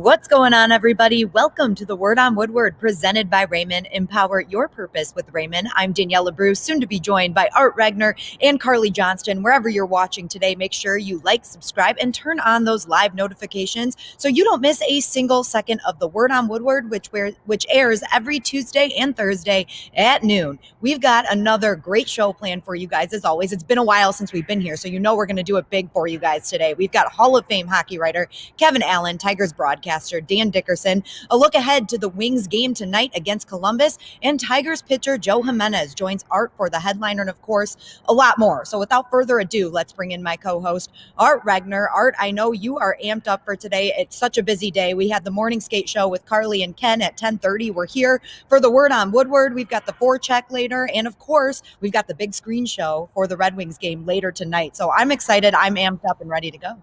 What's going on, everybody? Welcome to the Word on Woodward, presented by Rehmann. Empower your purpose with Rehmann. I'm Danielle LaBrue, soon to be joined by Art Regner and Carly Johnston. Wherever you're watching today, make sure you like, subscribe, and turn on those live notifications so you don't miss a single second of the Word on Woodward, which airs every Tuesday and Thursday at noon. We've got another great show planned for you guys, as always. It's been a while since we've been here, so you know we're going to do it big for you guys today. We've got Hall of Fame hockey writer Kevin Allen, Tigers broadcaster Dan Dickerson, a look ahead to the Wings game tonight against Columbus, and Tigers pitcher Joe Jimenez joins Art for the headliner, and of course, a lot more. So without further ado, let's bring in my co-host, Art Regner. Art, I know you are amped up for today. It's such a busy day. We had the morning skate show with Carly and Ken at 10:30. We're here for the Word on Woodward. We've got the forecheck later, and of course, we've got the big screen show for the Red Wings game later tonight. So I'm excited. I'm amped up and ready to go.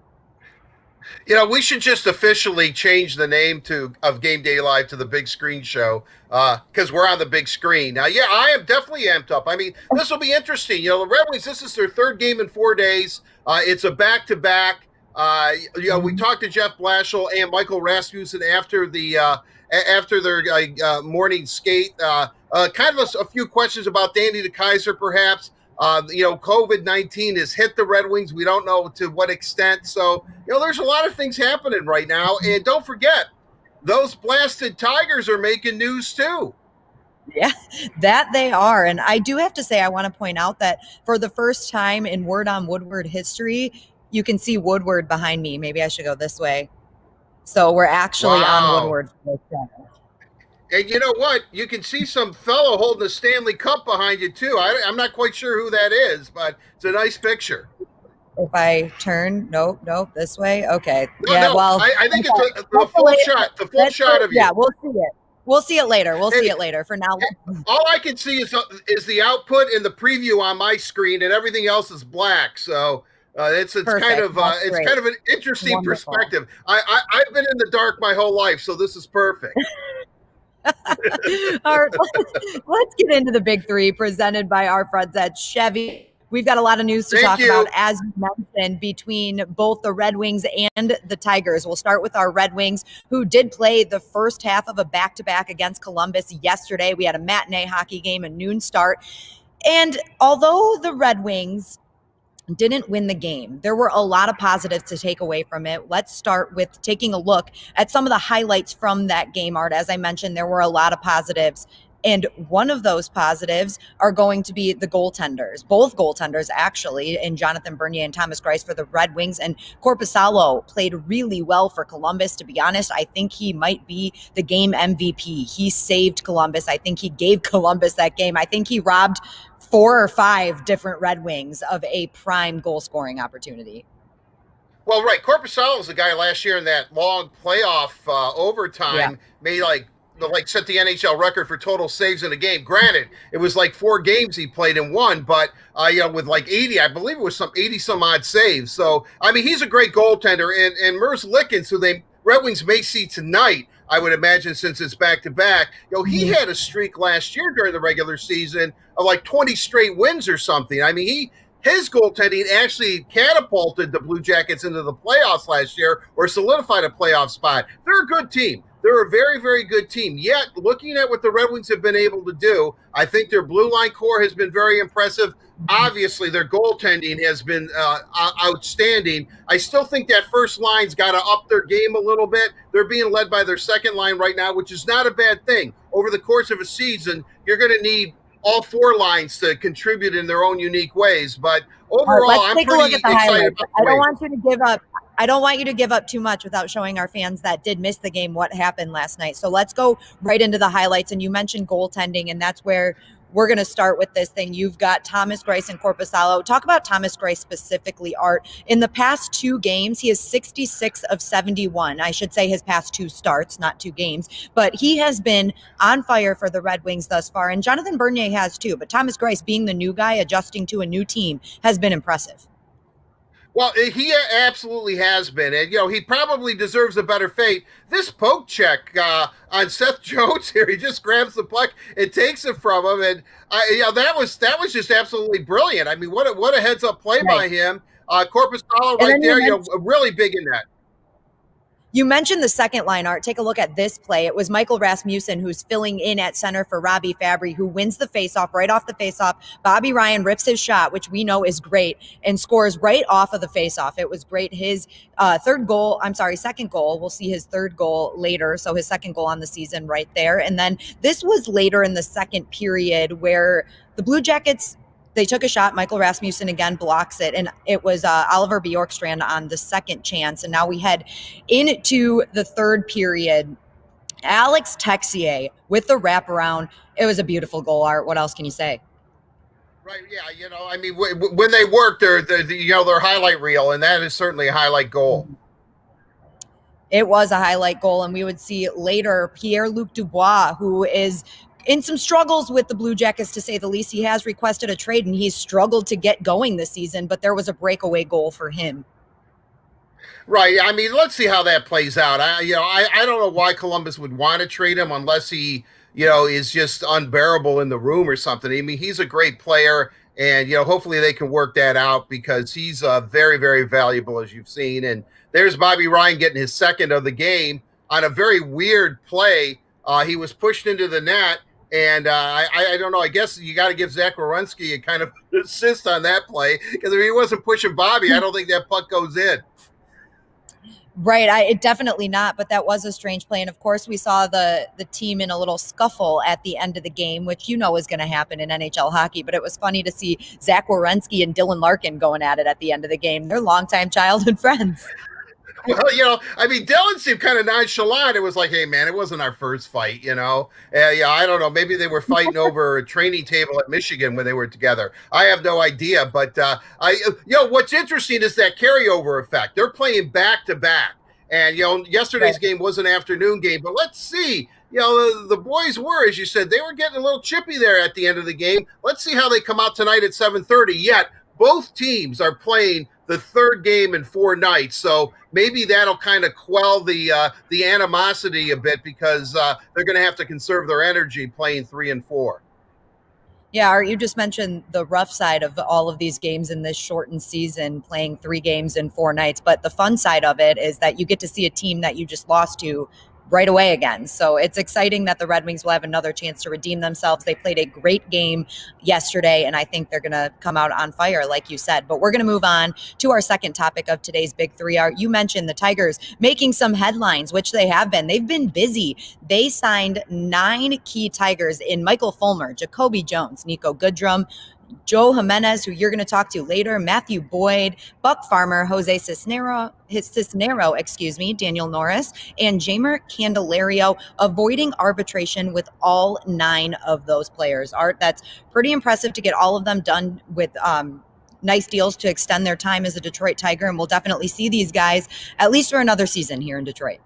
You know, we should just officially change the name of Game Day Live to the Big Screen Show because we're on the big screen. Now, yeah, I am definitely amped up. I mean, this will be interesting. You know, the Red Wings, this is their third game in 4 days. It's a back-to-back. We talked to Jeff Blashill and Michael Rasmussen after their morning skate. Kind of a few questions about Danny DeKeyser, perhaps. COVID-19 has hit the Red Wings. We don't know to what extent. So, there's a lot of things happening right now. And don't forget, those blasted Tigers are making news too. Yeah, that they are. And I do have to say, I want to point out that for the first time in Word on Woodward history, you can see Woodward behind me. Maybe I should go this way. So we're actually on Woodward for this channel. And you know what? You can see some fellow holding a Stanley Cup behind you, too. I'm not quite sure who that is, but it's a nice picture. If I turn, nope, this way. Okay. Well, I think it's the full shot. The full shot of you. Yeah, we'll see it. We'll see it later. See it later. For now, all I can see is the output and the preview on my screen, and everything else is black. So it's kind of an interesting perspective. I've been in the dark my whole life, so this is perfect. All right, let's get into the big three presented by our friends at Chevy. We've got a lot of news to talk about, as you mentioned, between both the Red Wings and the Tigers. We'll start with our Red Wings, who did play the first half of a back-to-back against Columbus yesterday. We had a matinee hockey game, a noon start. And although the Red Wings didn't win the game, there were a lot of positives to take away from it. Let's start with taking a look at some of the highlights from that game, Art. As I mentioned, there were a lot of positives. And one of those positives are going to be the goaltenders, both goaltenders, actually, in Jonathan Bernier and Thomas Greiss for the Red Wings. And Korpisalo played really well for Columbus. To be honest, I think he might be the game MVP. He saved Columbus. I think he gave Columbus that game. I think he robbed 4 or 5 different Red Wings of a prime goal-scoring opportunity. Well, right. Korpisalo was the guy last year in that long playoff overtime, made set the NHL record for total saves in a game. Granted, it was 4 games he played and won, but with 80, I believe it was some 80 some odd saves. So, I mean, he's a great goaltender. And Merz Lickens, who Red Wings may see tonight, I would imagine, since it's back-to-back, he had a streak last year during the regular season of 20 straight wins or something. I mean, his goaltending actually catapulted the Blue Jackets into the playoffs last year, or solidified a playoff spot. They're a good team. They're a very, very good team. Yet, looking at what the Red Wings have been able to do, I think their blue line core has been very impressive. Obviously, their goaltending has been outstanding. I still think that first line's got to up their game a little bit. They're being led by their second line right now, which is not a bad thing. Over the course of a season, you're going to need all 4 lines to contribute in their own unique ways. But overall, I'm pretty excited about the I don't want you to give up too much without showing our fans that did miss the game what happened last night. So let's go right into the highlights. And you mentioned goaltending, and that's where we're going to start with this thing. You've got Thomas Greiss and Korpisalo. Talk about Thomas Greiss specifically, Art. In the past 2 games, he is 66 of 71. I should say his past 2 starts, not 2 games. But he has been on fire for the Red Wings thus far. And Jonathan Bernier has too. But Thomas Greiss, being the new guy, adjusting to a new team, has been impressive. Well, he absolutely has been. And, he probably deserves a better fate. This poke check on Seth Jones here, he just grabs the puck and takes it from him. And, that was just absolutely brilliant. I mean, what a heads-up play by him. Korpisalo right there, really big in that. You mentioned the second line, Art. Take a look at this play. It was Michael Rasmussen who's filling in at center for Robbie Fabry, who wins the faceoff right off the faceoff. Bobby Ryan rips his shot, which we know is great, and scores right off of the faceoff. It was great. His second goal. We'll see his third goal later. So his second goal on the season right there. And then this was later in the second period where the Blue Jackets, they took a shot. Michael Rasmussen again blocks it. And it was Oliver Bjorkstrand on the second chance. And now we head into the third period. Alex Texier with the wraparound. It was a beautiful goal, Art. What else can you say? Right. Yeah. I mean, when they work, they're their highlight reel, and that is certainly a highlight goal. It was a highlight goal. And we would see later Pierre-Luc Dubois, who is in some struggles with the Blue Jackets, to say the least. He has requested a trade, and he's struggled to get going this season, but there was a breakaway goal for him. Right. I mean, let's see how that plays out. I don't know why Columbus would want to trade him unless he, is just unbearable in the room or something. I mean, he's a great player, and, hopefully they can work that out because he's very, very valuable, as you've seen. And there's Bobby Ryan getting his second of the game on a very weird play. He was pushed into the net. And I don't know. I guess you got to give Zach Werenski a kind of assist on that play, because if he wasn't pushing Bobby, I don't think that puck goes in. Right. It definitely not. But that was a strange play. And of course, we saw the team in a little scuffle at the end of the game, which is going to happen in NHL hockey. But it was funny to see Zach Werenski and Dylan Larkin going at it at the end of the game. They're longtime childhood friends. Well, I mean, Dylan seemed kind of nonchalant. It was like, hey, man, it wasn't our first fight, I don't know. Maybe they were fighting over a training table at Michigan when they were together. I have no idea. But, what's interesting is that carryover effect. They're playing back to back. And, yesterday's game was an afternoon game. But let's see. The boys were, as you said, they were getting a little chippy there at the end of the game. Let's see how they come out tonight at 7:30. Yet both teams are playing the third game in 4 nights. So maybe that'll kind of quell the animosity a bit, because they're going to have to conserve their energy playing 3 and 4. Yeah, Art, you just mentioned the rough side of all of these games in this shortened season, playing 3 games in 4 nights. But the fun side of it is that you get to see a team that you just lost to right away again. So it's exciting that the Red Wings will have another chance to redeem themselves. They played a great game yesterday, and I think they're going to come out on fire, like you said. But we're going to move on to our second topic of today's Big Three. Art, you mentioned the Tigers making some headlines, which they have been. They've been busy. They signed 9 key Tigers in Michael Fulmer, Jacoby Jones, Nico Goodrum, Joe Jimenez, who you're going to talk to later, Matthew Boyd, Buck Farmer, Jose Cisnero, Daniel Norris, and Jamer Candelario, avoiding arbitration with all 9 of those players. Art, that's pretty impressive to get all of them done with nice deals to extend their time as a Detroit Tiger, and we'll definitely see these guys at least for another season here in Detroit.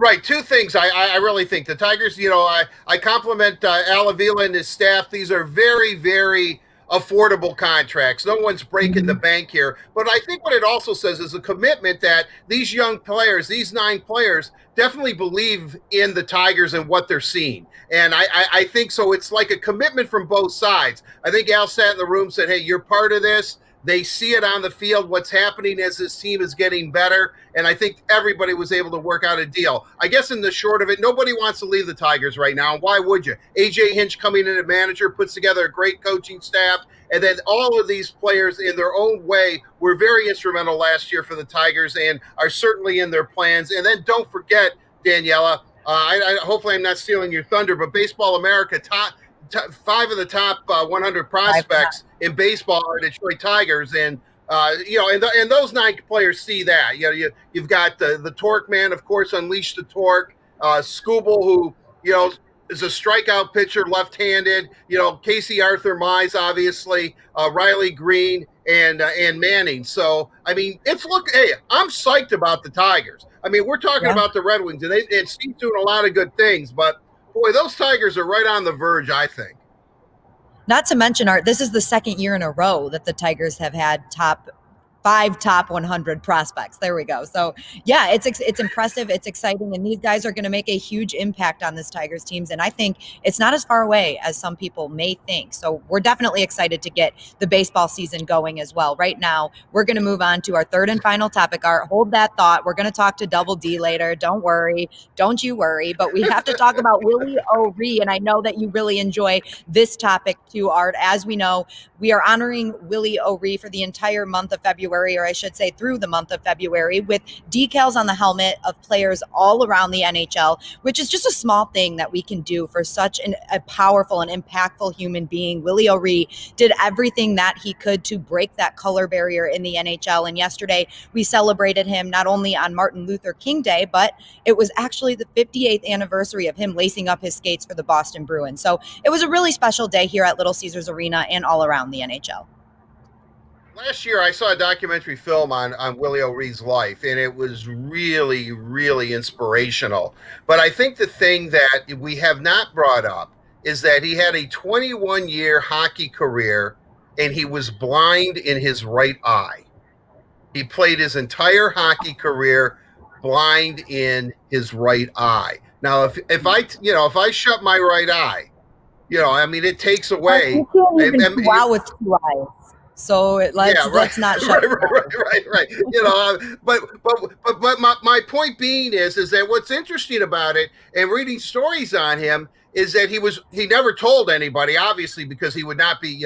Right. 2 things. I really think the Tigers, I compliment Al Avila and his staff. These are very, very affordable contracts. No one's breaking the bank here. But I think what it also says is a commitment that these young players, these 9 players, definitely believe in the Tigers and what they're seeing. And I think so. It's like a commitment from both sides. I think Al sat in the room and said, hey, you're part of this. They see it on the field, what's happening as this team is getting better, and I think everybody was able to work out a deal. I guess in the short of it, nobody wants to leave the Tigers right now. Why would you? A.J. Hinch coming in as manager, puts together a great coaching staff, and then all of these players in their own way were very instrumental last year for the Tigers and are certainly in their plans. And then don't forget, Daniela, hopefully I'm not stealing your thunder, but Baseball America, 5 of the top 100 prospects in baseball are Detroit Tigers, and and those 9 players see that. You've got the Torque man, of course, Unleash the Torque, Skubal, who is a strikeout pitcher, left-handed. Casey Arthur Mize, obviously, Riley Green, and Manning. So I mean, hey, I'm psyched about the Tigers. I mean, we're talking about the Red Wings, and Steve's doing a lot of good things, but boy, those Tigers are right on the verge, I think. Not to mention, Art, this is the second year in a row that the Tigers have had top 5 top 100 prospects. There we go. So yeah, it's impressive. It's exciting. And these guys are going to make a huge impact on this Tigers teams. And I think it's not as far away as some people may think. So we're definitely excited to get the baseball season going as well. Right now, we're going to move on to our third and final topic. Art, hold that thought. We're going to talk to Double D later. Don't worry. Don't you worry. But we have to talk about Willie O Ree. And I know that you really enjoy this topic too, Art. As we know, we are honoring Willie O Ree for the entire month of February, or I should say through the month of February, with decals on the helmet of players all around the NHL, which is just a small thing that we can do for such a powerful and impactful human being. Willie O Ree did everything that he could to break that color barrier in the NHL. And yesterday we celebrated him not only on Martin Luther King Day, but it was actually the 58th anniversary of him lacing up his skates for the Boston Bruins. So it was a really special day here at Little Caesars Arena and all around the NHL. Last year, I saw a documentary film on Willie O Ree's life, and it was really, really inspirational. But I think the thing that we have not brought up is that he had a 21-year hockey career, and he was blind in his right eye. He played his entire hockey career blind in his right eye. Now, if I shut my right eye, I mean, it takes away. You can't even wow with 2 eyes. So let's not shut right. But my point being is that what's interesting about it and reading stories on him is that he never told anybody, obviously, because he would not be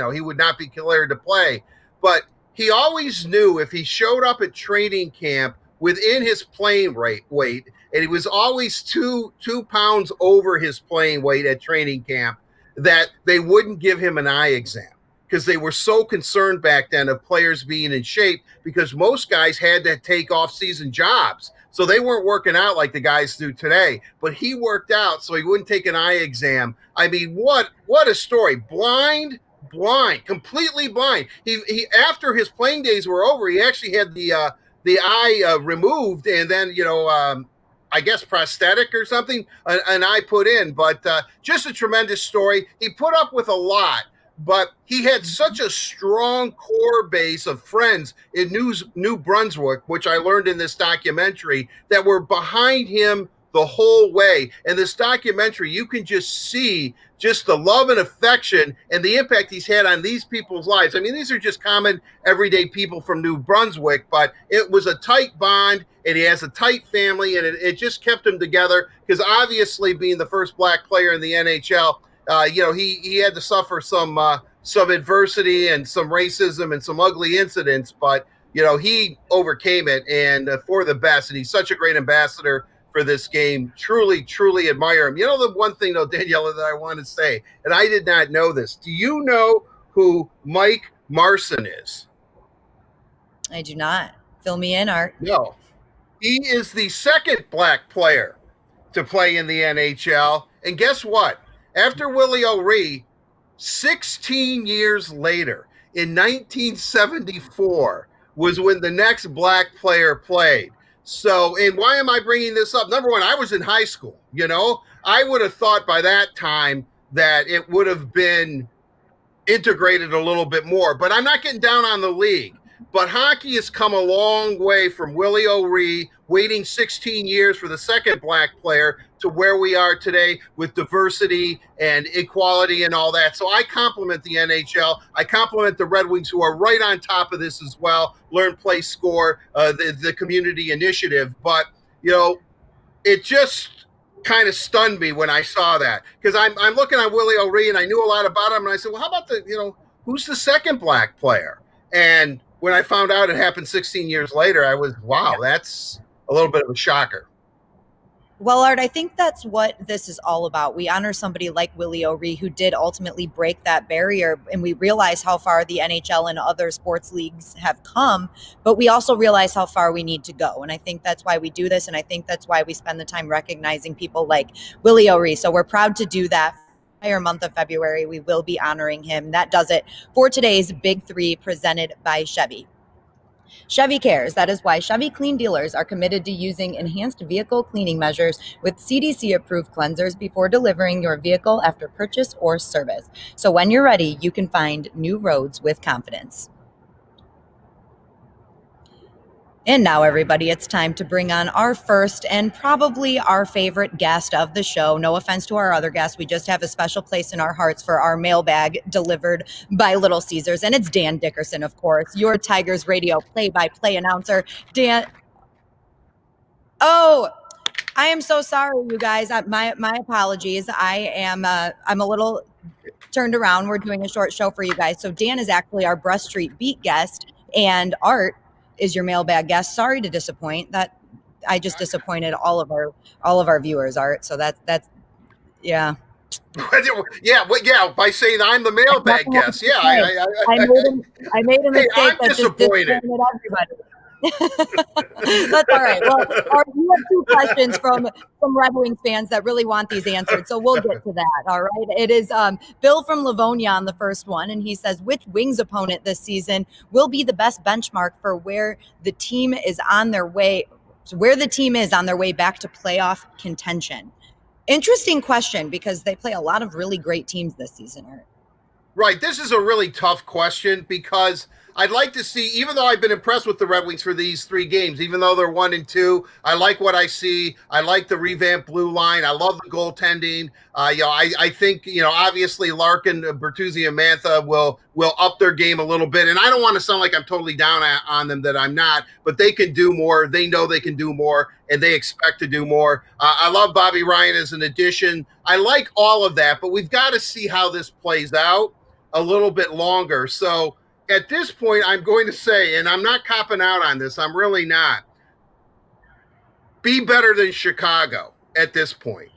cleared to play. But he always knew if he showed up at training camp within his playing weight, and he was always two pounds over his playing weight at training camp, that they wouldn't give him an eye exam, because they were so concerned back then of players being in shape, because most guys had to take off-season jobs. So they weren't working out like the guys do today. But he worked out so he wouldn't take an eye exam. I mean, what a story. Blind, completely blind. He after his playing days were over, he actually had the eye removed, and then, I guess prosthetic or something, an eye put in. But just a tremendous story. He put up with a lot. But he had such a strong core base of friends in New Brunswick, which I learned in this documentary, that were behind him the whole way. And this documentary, you can just see just the love and affection and the impact he's had on these people's lives. I mean, these are just common, everyday people from New Brunswick, but it was a tight bond, and he has a tight family, and it just kept him together, because obviously being the first black player in the NHL, he had to suffer some adversity and some racism and some ugly incidents, but he overcame it, and for the best. And he's such a great ambassador for this game. Truly, truly admire him. The one thing though, Daniela, that I want to say, and I did not know this. Do you know who Mike Marson is? I do not. Fill me in, Art. No, he is the second black player to play in the NHL, and guess what? After Willie O Ree, 16 years later, in 1974, was when the next black player played. So, and why am I bringing this up? Number one, I was in high school. I would have thought by that time that it would have been integrated a little bit more. But I'm not getting down on the league. But hockey has come a long way from Willie O Ree waiting 16 years for the second black player to where we are today with diversity and equality and all that. So I compliment the NHL. I compliment the Red Wings, who are right on top of this as well. Learn, play, score, the community initiative. But, it just kind of stunned me when I saw that, because I'm looking at Willie O Ree, and I knew a lot about him. And I said, well, how about who's the second black player? And when I found out it happened 16 years later, I was, wow, that's a little bit of a shocker. Well, Art, I think that's what this is all about. We honor somebody like Willie O Ree, who did ultimately break that barrier, and we realize how far the NHL and other sports leagues have come, but we also realize how far we need to go. And I think that's why we do this, and I think that's why we spend the time recognizing people like Willie O Ree. So we're proud to do that. Entire month of February, we will be honoring him. That does it for today's Big Three, presented by Chevy. Chevy cares. That is why Chevy Clean dealers are committed to using enhanced vehicle cleaning measures with CDC-approved cleansers before delivering your vehicle after purchase or service. So when you're ready, you can find new roads with confidence. And now, everybody, it's time to bring on our first and probably our favorite guest of the show. No offense to our other guests. We just have a special place in our hearts for our mailbag delivered by Little Caesars. And it's Dan Dickerson, of course, your Tigers radio play-by-play announcer. Dan, oh, I am so sorry, you guys. My apologies. I'm a little turned around. We're doing a short show for you guys. So Dan is actually our Brush Street Beat guest, and Art is your mailbag guest. Sorry to disappoint. That I just disappointed all of our viewers, Art. So that's yeah. yeah. By saying I'm the mailbag guest, yeah. I made a mistake. Hey, I'm that disappointed. Just disappointed everybody. That's all right. Well, we have two questions from Red Wings fans that really want these answered, so we'll get to that. All right. It is Bill from Livonia on the first one, and he says, which Wings opponent this season will be the best benchmark for where the team is on their way back to playoff contention? Interesting question, because they play a lot of really great teams this season, Art. Right. This is a really tough question because I'd like to see, even though I've been impressed with the Red Wings for these 3 games, even though they're 1-2, I like what I see. I like the revamped blue line. I love the goaltending. I think, obviously Larkin, Bertuzzi, and Mantha will up their game a little bit. And I don't want to sound like I'm totally down on them, that I'm not, but they can do more. They know they can do more, and they expect to do more. I love Bobby Ryan as an addition. I like all of that, but we've got to see how this plays out a little bit longer. So at this point, I'm going to say, and I'm not copping out on this, I'm really not, be better than Chicago at this point.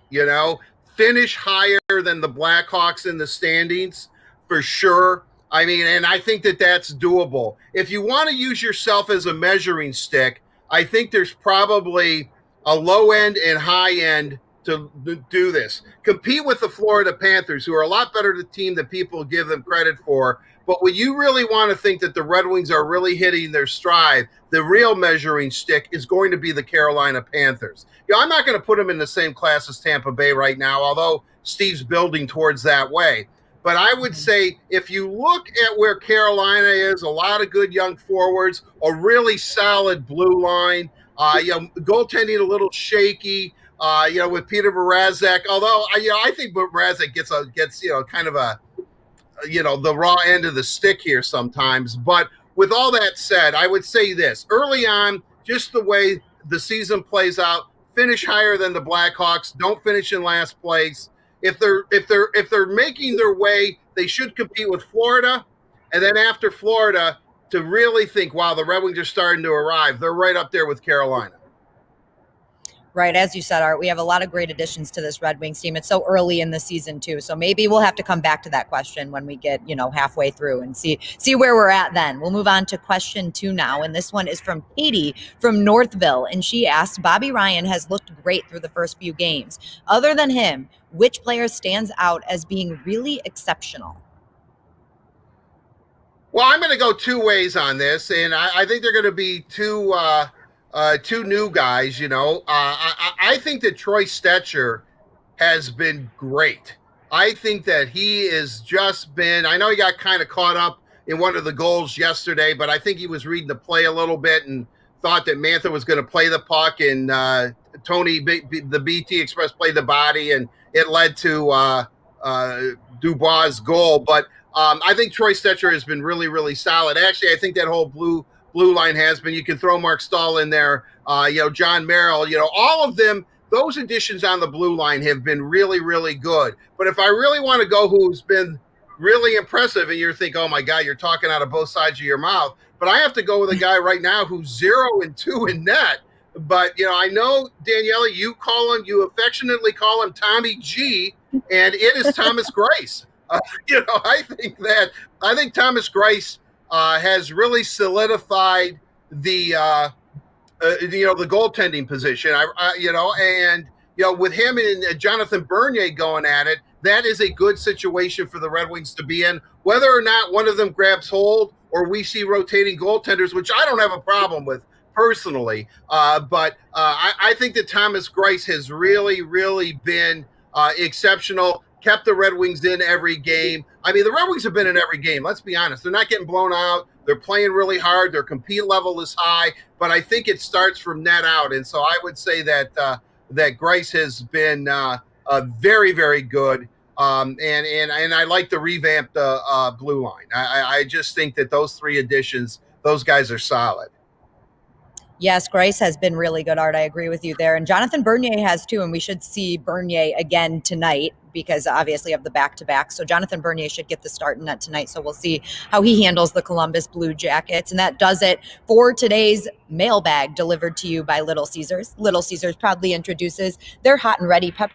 Finish higher than the Blackhawks in the standings for sure. I mean, and I think that that's doable. If you want to use yourself as a measuring stick, I think there's probably a low end and high end to do this. Compete with the Florida Panthers, who are a lot better team than people give them credit for. But when you really want to think that the Red Wings are really hitting their stride, the real measuring stick is going to be the Carolina Panthers. I'm not going to put them in the same class as Tampa Bay right now, although Steve's building towards that way. But I would say if you look at where Carolina is, a lot of good young forwards, a really solid blue line, goaltending a little shaky, with Peter Mrazek. Although I think Mrazek gets kind of a the raw end of the stick here sometimes. But with all that said, I would say this early on, just the way the season plays out, finish higher than the Blackhawks. Don't finish in last place. If they're making their way, they should compete with Florida, and then after Florida, to really think, wow, the Red Wings are starting to arrive. They're right up there with Carolina. Right, as you said, Art, we have a lot of great additions to this Red Wings team. It's so early in the season too, so maybe we'll have to come back to that question when we get halfway through and see where we're at then. We'll move on to question 2 now, and this one is from Katie from Northville, and she asked, Bobby Ryan has looked great through the first few games. Other than him, which player stands out as being really exceptional? Well, I'm going to go 2 ways on this, and I think they're going to be two new guys. I think that Troy Stecher has been great. I think that he has just been, I know he got kind of caught up in one of the goals yesterday, but I think he was reading the play a little bit and thought that Mantha was going to play the puck, and Tony, the BT Express, played the body, and it led to Dubois' goal. But I think Troy Stecher has been really, really solid. Actually, I think that whole blue line has been. You can throw Mark Stahl in there, John Merrill, all of them. Those additions on the blue line have been really, really good. But if I really want to go who's been really impressive, and you're thinking, oh my God, you're talking out of both sides of your mouth, but I have to go with a guy right now who's 0-2 in net. But, I know, Daniela, you affectionately call him Tommy G, and it is Thomas Greiss. I think Thomas Greiss has really solidified the goaltending position. With him and Jonathan Bernier going at it, that is a good situation for the Red Wings to be in. Whether or not one of them grabs hold or we see rotating goaltenders, which I don't have a problem with personally, but I think that Thomas Greiss has really, really been exceptional. kept the Red Wings in every game. I mean, the Red Wings have been in every game. Let's be honest. They're not getting blown out. They're playing really hard. Their compete level is high, but I think it starts from net out. And so I would say that that Greiss has been very, very good. And I like the revamped blue line. I just think that those 3 additions, those guys are solid. Yes, Greiss has been really good, Art. I agree with you there. And Jonathan Bernier has too, and we should see Bernier again tonight because obviously of the back-to-back. So Jonathan Bernier should get the start in net tonight. So we'll see how he handles the Columbus Blue Jackets. And that does it for today's mailbag delivered to you by Little Caesars. Little Caesars proudly introduces their hot and ready pepper.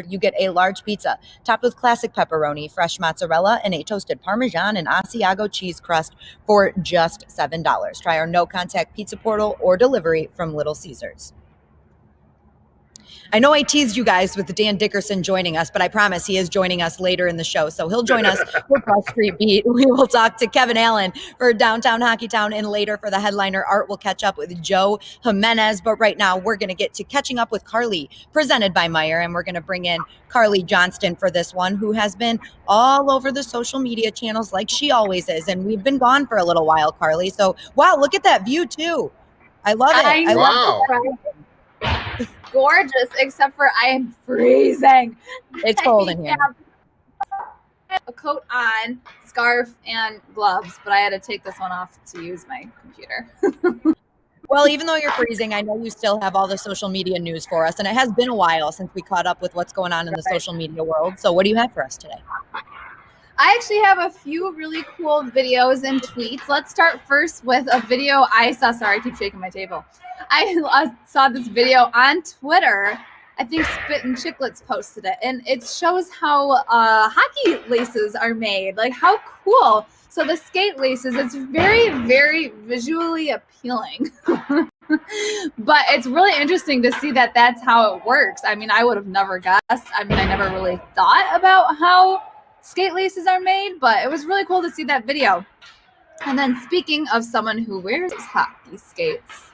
You get a large pizza topped with classic pepperoni, fresh mozzarella, and a toasted Parmesan and Asiago cheese crust for just $7. Try our no-contact pizza portal or delivery from Little Caesars. I know I teased you guys with Dan Dickerson joining us, but I promise he is joining us later in the show. So he'll join us for Cross Street Beat. We will talk to Kevin Allen for Downtown Hockeytown, and later for the headliner, Art will catch up with Joe Jimenez. But right now, we're going to get to catching up with Carly, presented by Meijer, and we're going to bring in Carly Johnston for this one, who has been all over the social media channels like she always is. And we've been gone for a little while, Carly. So, wow, look at that view, too. I love it. I love it. Gorgeous, except for I am freezing. It's cold in here. I have a coat on, scarf, and gloves, but I had to take this one off to use my computer. Well, even though you're freezing, I know you still have all the social media news for us, and it has been a while since we caught up with what's going on in the social media world. So what do you have for us today? I actually have a few really cool videos and tweets. Let's start first with a video I saw. Sorry, I keep shaking my table. I saw this video on Twitter. I think Spit and Chicklets posted it, and it shows how hockey laces are made. Like, how cool. So the skate laces, it's very, very visually appealing. But it's really interesting to see that that's how it works. I mean, I would have never guessed. I mean, I never really thought about how skate laces are made, but it was really cool to see that video. And then speaking of someone who wears hockey skates,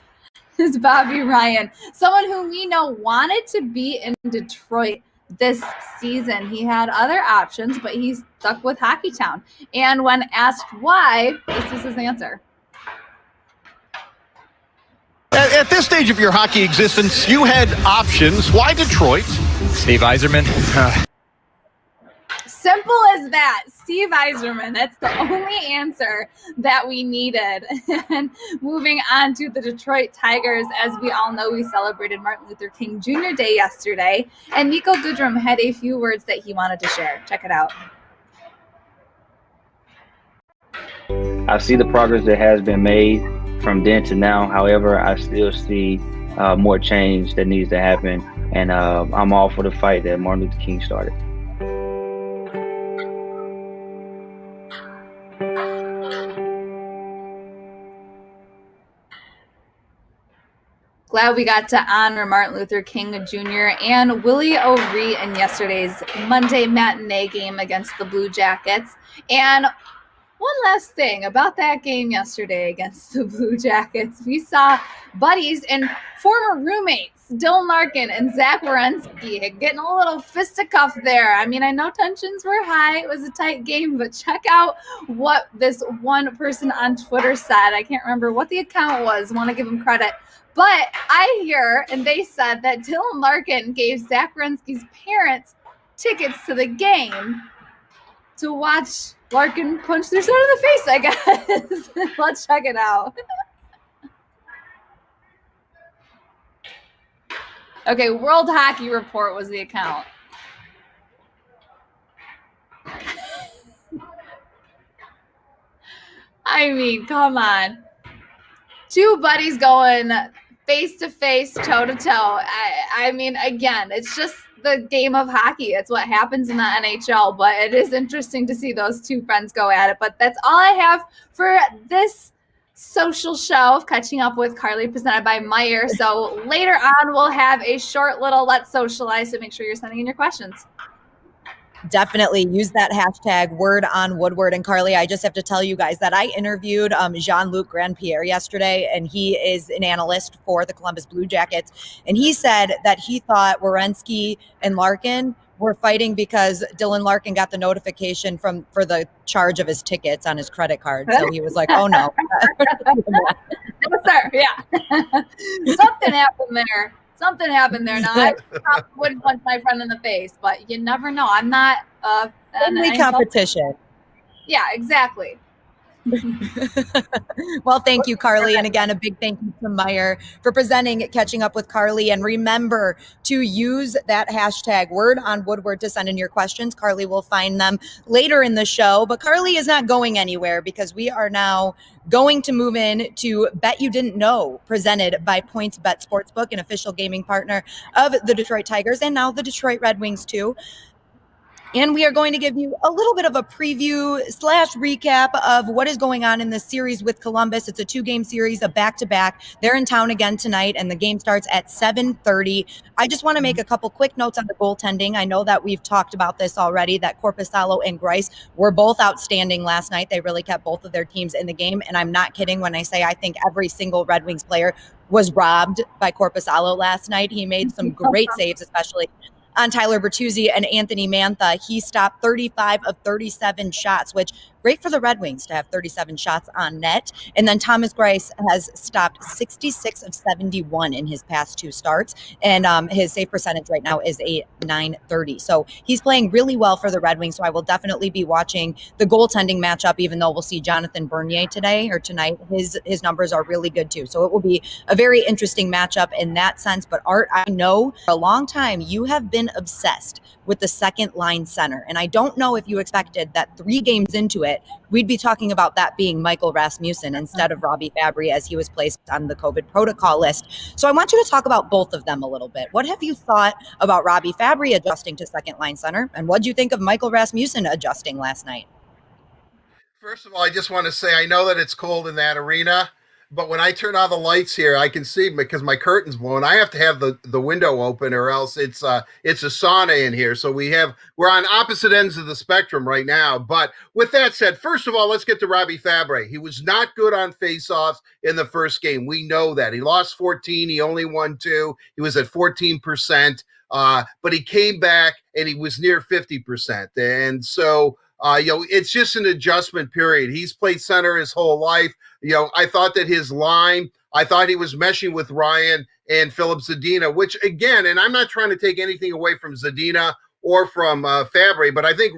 is Bobby Ryan, someone who we know wanted to be in Detroit this season. He had other options, but he stuck with Hockeytown. And when asked why, this was his answer. At this stage of your hockey existence, you had options. Why Detroit? Steve Yzerman. Simple as that. Steve Yzerman. That's the only answer that we needed. And moving on to the Detroit Tigers, as we all know, we celebrated Martin Luther King Jr. Day yesterday, and Nico Goodrum had a few words that he wanted to share. Check it out. I see the progress that has been made from then to now. However, I still see more change that needs to happen, and I'm all for the fight that Martin Luther King started. Glad we got to honor Martin Luther King Jr. and Willie O Ree in yesterday's Monday matinee game against the Blue Jackets. And one last thing about that game yesterday against the Blue Jackets, we saw buddies and former roommates, Dylan Larkin and Zach Werenski, getting a little fisticuff there. I mean, I know tensions were high. It was a tight game, but check out what this one person on Twitter said. I can't remember what the account was. I want to give him credit. But I hear, and they said that Dylan Larkin gave Zach Werenski's parents tickets to the game to watch Larkin punch their son in the face, I guess. Let's check it out. Okay, World Hockey Report was the account. I mean, come on. Two buddies going face-to-face, toe-to-toe. I mean, again, it's just the game of hockey. It's what happens in the NHL, but it is interesting to see those two friends go at it. But that's all I have for this social show of Catching Up with Carly, presented by Meijer. So later on, we'll have a short little Let's Socialize, so make sure you're sending in your questions. Definitely use that hashtag word on Woodward. And Carly, I just have to tell you guys that I interviewed Jean-Luc Grandpierre yesterday, and he is an analyst for the Columbus Blue Jackets. And he said that he thought Werenski and Larkin we're fighting because Dylan Larkin got the notification for the charge of his tickets on his credit card. So he was like, oh no. No, sir. Yeah. Something happened there. Now, I probably wouldn't punch my friend in the face, but you never know. I'm not Friendly competition. Yeah, exactly. Well, thank you, Carly. And again, a big thank you to Meyer for presenting Catching Up with Carly. And remember to use that hashtag Word on Woodward to send in your questions. Carly will find them later in the show. But Carly is not going anywhere because we are now going to move in to Bet You Didn't Know, presented by PointsBet Sportsbook, an official gaming partner of the Detroit Tigers and now the Detroit Red Wings too. And we are going to give you a little bit of a preview / recap of what is going on in this series with Columbus. It's a 2-game series, a back-to-back. They're in town again tonight, and the game starts at 7:30. I just want to make a couple quick notes on the goaltending. I know that we've talked about this already, that Korpisalo and Greiss were both outstanding last night. They really kept both of their teams in the game, and I'm not kidding when I say I think every single Red Wings player was robbed by Korpisalo last night. He made some great saves, especially on Tyler Bertuzzi and Anthony Mantha. He stopped 35 of 37 shots, which great for the Red Wings to have 37 shots on net. And then Thomas Greiss has stopped 66 of 71 in his past 2 starts. And his save percentage right now is a .930. So he's playing really well for the Red Wings. So I will definitely be watching the goaltending matchup, even though we'll see Jonathan Bernier today or tonight. His numbers are really good too. So it will be a very interesting matchup in that sense. But Art, I know for a long time you have been obsessed with the second line center. And I don't know if you expected that 3 games into it, we'd be talking about that being Michael Rasmussen instead of Robbie Fabry, as he was placed on the COVID protocol list. So I want you to talk about both of them a little bit. What have you thought about Robbie Fabry adjusting to second line center? And what do you think of Michael Rasmussen adjusting last night? First of all, I just want to say I know that it's cold in that arena, but when I turn on the lights here, I can see because my curtain's blown. I have to have the window open, or else it's a sauna in here. So we're on opposite ends of the spectrum right now. But with that said, first of all, let's get to Robbie Fabry. He was not good on faceoffs in the first game. We know that. He lost 14. He only won 2. He was at 14%. But he came back and he was near 50%. And so it's just an adjustment period. He's played center his whole life. I thought that his line, I thought he was meshing with Ryan and Philip Zadina, which again, and I'm not trying to take anything away from Zadina or from Fabry, but I think,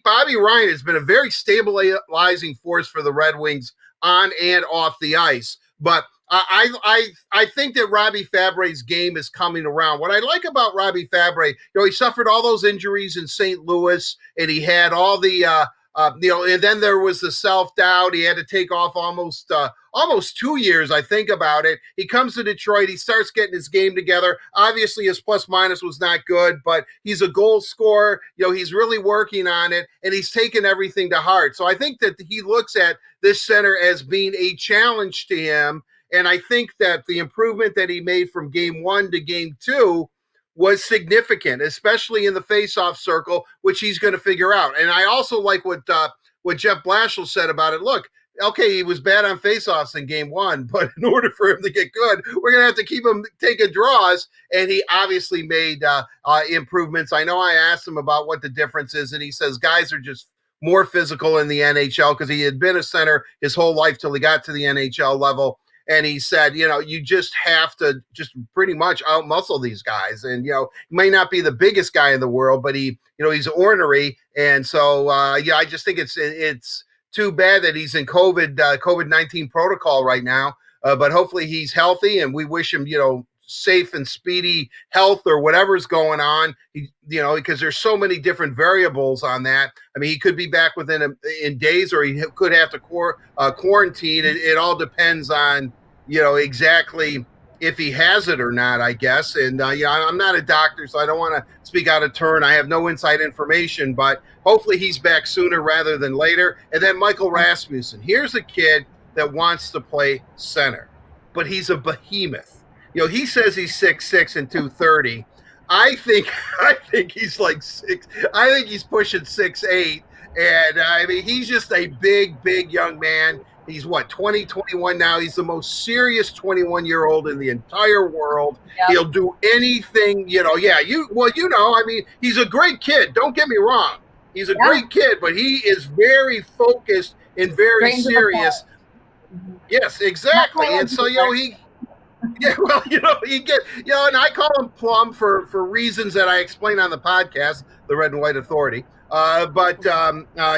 Bobby Ryan has been a very stabilizing force for the Red Wings on and off the ice. But I think that Robbie Fabry's game is coming around. What I like about Robbie Fabry, he suffered all those injuries in St. Louis, and he had all the, and then there was the self-doubt. He had to take off almost 2 years, I think about it. He comes to Detroit. He starts getting his game together. Obviously, his plus-minus was not good, but he's a goal scorer. He's really working on it, and he's taken everything to heart. So I think that he looks at this center as being a challenge to him. And I think that the improvement that he made from game 1 to game 2 was significant, especially in the faceoff circle, which he's going to figure out. And I also like what Jeff Blashill said about it. Look, okay, he was bad on faceoffs in game 1, but in order for him to get good, we're going to have to keep him taking draws. And he obviously made improvements. I know I asked him about what the difference is, and he says guys are just more physical in the NHL because he had been a center his whole life till he got to the NHL level. And he said, you just have to just pretty much outmuscle these guys. And, he may not be the biggest guy in the world, but he's ornery. And so, I just think it's too bad that he's in COVID-19 protocol right now. But hopefully he's healthy, and we wish him, safe and speedy health or whatever's going on, because there's so many different variables on that. I mean, he could be back in days, or he could have to quarantine. It all depends on, exactly if he has it or not, I guess. And, I'm not a doctor, so I don't want to speak out of turn. I have no inside information, but hopefully he's back sooner rather than later. And then Michael Rasmussen. Here's a kid that wants to play center, but he's a behemoth. He says he's 6'6" and 230. I think he's like 6. I think he's pushing 6'8". And I mean, he's just a big young man. He's 20, 21 now. He's the most serious 21-year-old in the entire world. Yep. He'll do anything, Yeah, I mean, he's a great kid. Don't get me wrong. He's a great kid, but he is very focused and very serious. Yes, exactly. And so, he get, and I call him Plum for reasons that I explain on the podcast, the Red and White Authority. But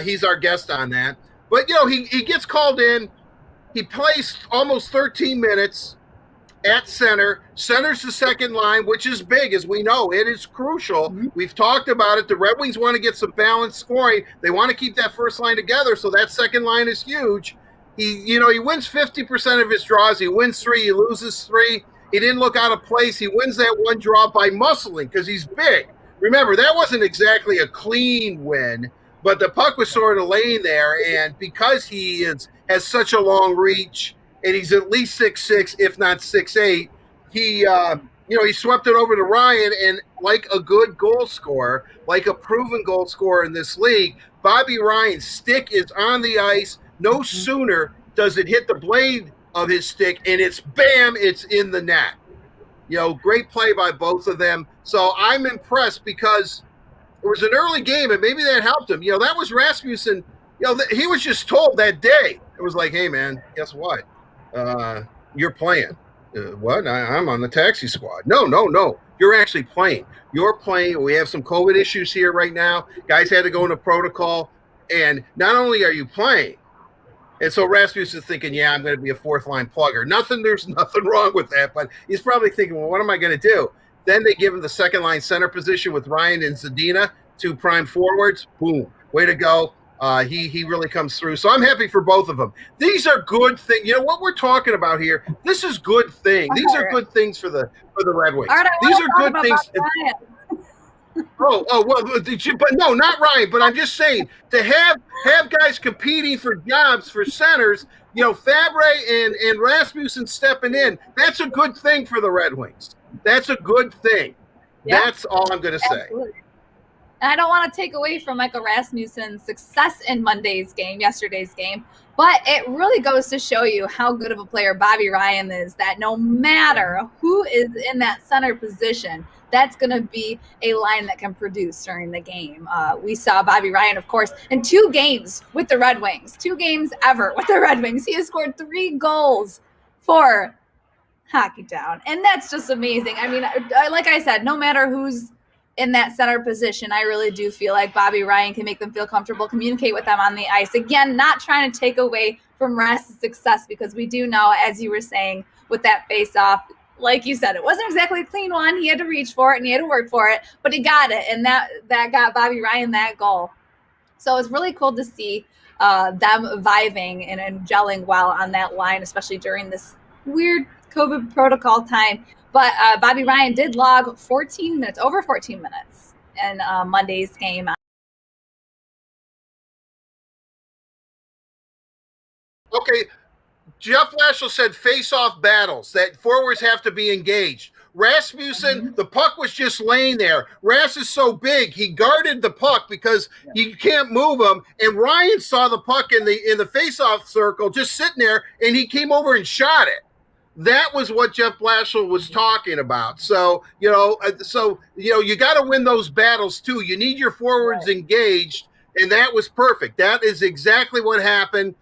he's our guest on that. But, he gets called in. He plays almost 13 minutes at center. Center's the second line, which is big, as we know. It is crucial. Mm-hmm. We've talked about it. The Red Wings want to get some balanced scoring. They want to keep that first line together, so that second line is huge. He wins 50% of his draws. He wins 3. He loses 3. He didn't look out of place. He wins that one draw by muscling because he's big. Remember, that wasn't exactly a clean win, but the puck was sort of laying there, and because he has such a long reach, and he's at least 6'6", if not 6'8", he swept it over to Ryan, and like a good goal scorer, like a proven goal scorer in this league, Bobby Ryan's stick is on the ice. No sooner does it hit the blade of his stick, and it's bam, it's in the net. Great play by both of them. So I'm impressed because it was an early game, and maybe that helped him. That was Rasmussen. He was just told that day. It was like, hey, man, guess what? You're playing. What? I'm on the taxi squad. No. You're actually playing. You're playing. We have some COVID issues here right now. Guys had to go into protocol. And not only are you playing, and so Rasmussen's thinking, yeah, I'm going to be a fourth-line plugger. There's nothing wrong with that, but he's probably thinking, well, what am I going to do? Then they give him the second-line center position with Ryan and Zadina, 2 prime forwards. Boom. Way to go. He really comes through. So I'm happy for both of them. These are good things. What we're talking about here, this is good thing. These are good things for the Red Wings. Right, these are good things. Well, but no, not Ryan. But I'm just saying to have guys competing for jobs for centers. Fabre and Rasmussen stepping in. That's a good thing for the Red Wings. That's a good thing. Yeah. That's all I'm going to say. And I don't want to take away from Michael Rasmussen's success in yesterday's game, but it really goes to show you how good of a player Bobby Ryan is, that no matter who is in that center position, that's going to be a line that can produce during the game. We saw Bobby Ryan, of course, in 2 games with the Red Wings, 2 games ever with the Red Wings. He has scored 3 goals for Hockey Town, and that's just amazing. I mean, like I said, no matter who's in that center position, I really do feel like Bobby Ryan can make them feel comfortable, communicate with them on the ice. Again, not trying to take away from Rass's success, because we do know, as you were saying, with that face-off, like you said, it wasn't exactly a clean one. He had to reach for it and he had to work for it, but he got it, and that got Bobby Ryan that goal. So it's really cool to see them vibing and gelling well on that line, especially during this weird COVID protocol time. But Bobby Ryan did log over 14 minutes in Monday's game. Okay, Jeff Blashill said face-off battles, that forwards have to be engaged. Rasmussen, the puck was just laying there. Rass is so big, he guarded the puck because you can't move him. And Ryan saw the puck in the face-off circle just sitting there, and he came over and shot it. That was what Jeff Blashill was talking about. So, you got to win those battles too. You need your forwards engaged, and that was perfect. That is exactly what happened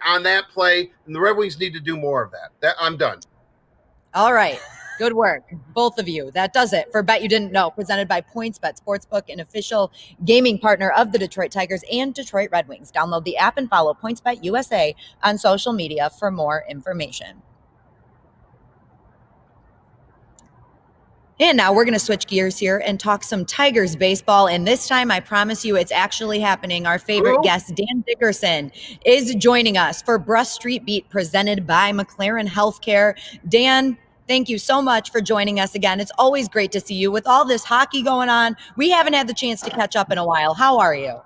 on that play, and the Red Wings need to do more of that. I'm done. All right. Good work, both of you. That does it for Bet You Didn't Know, presented by PointsBet Sportsbook, an official gaming partner of the Detroit Tigers and Detroit Red Wings. Download the app and follow PointsBet USA on social media for more information. And now we're going to switch gears here and talk some Tigers baseball. And this time, I promise you, it's actually happening. Our favorite guest, Dan Dickerson, is joining us for Brush Street Beat, presented by McLaren Healthcare. Dan, thank you so much for joining us again. It's always great to see you. With all this hockey going on, we haven't had the chance to catch up in a while. How are you?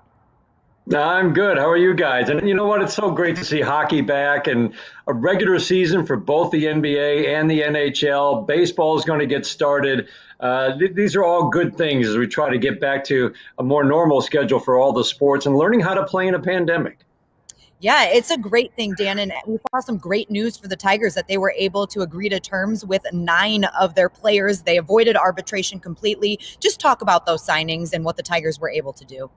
I'm good. How are you guys? And you know what? It's so great to see hockey back and a regular season for both the NBA and the NHL. Baseball is going to get started. These are all good things as we try to get back to a more normal schedule for all the sports and learning how to play in a pandemic. Yeah, it's a great thing, Dan. And we saw some great news for the Tigers that they were able to agree to terms with 9 of their players. They avoided arbitration completely. Just talk about those signings and what the Tigers were able to do.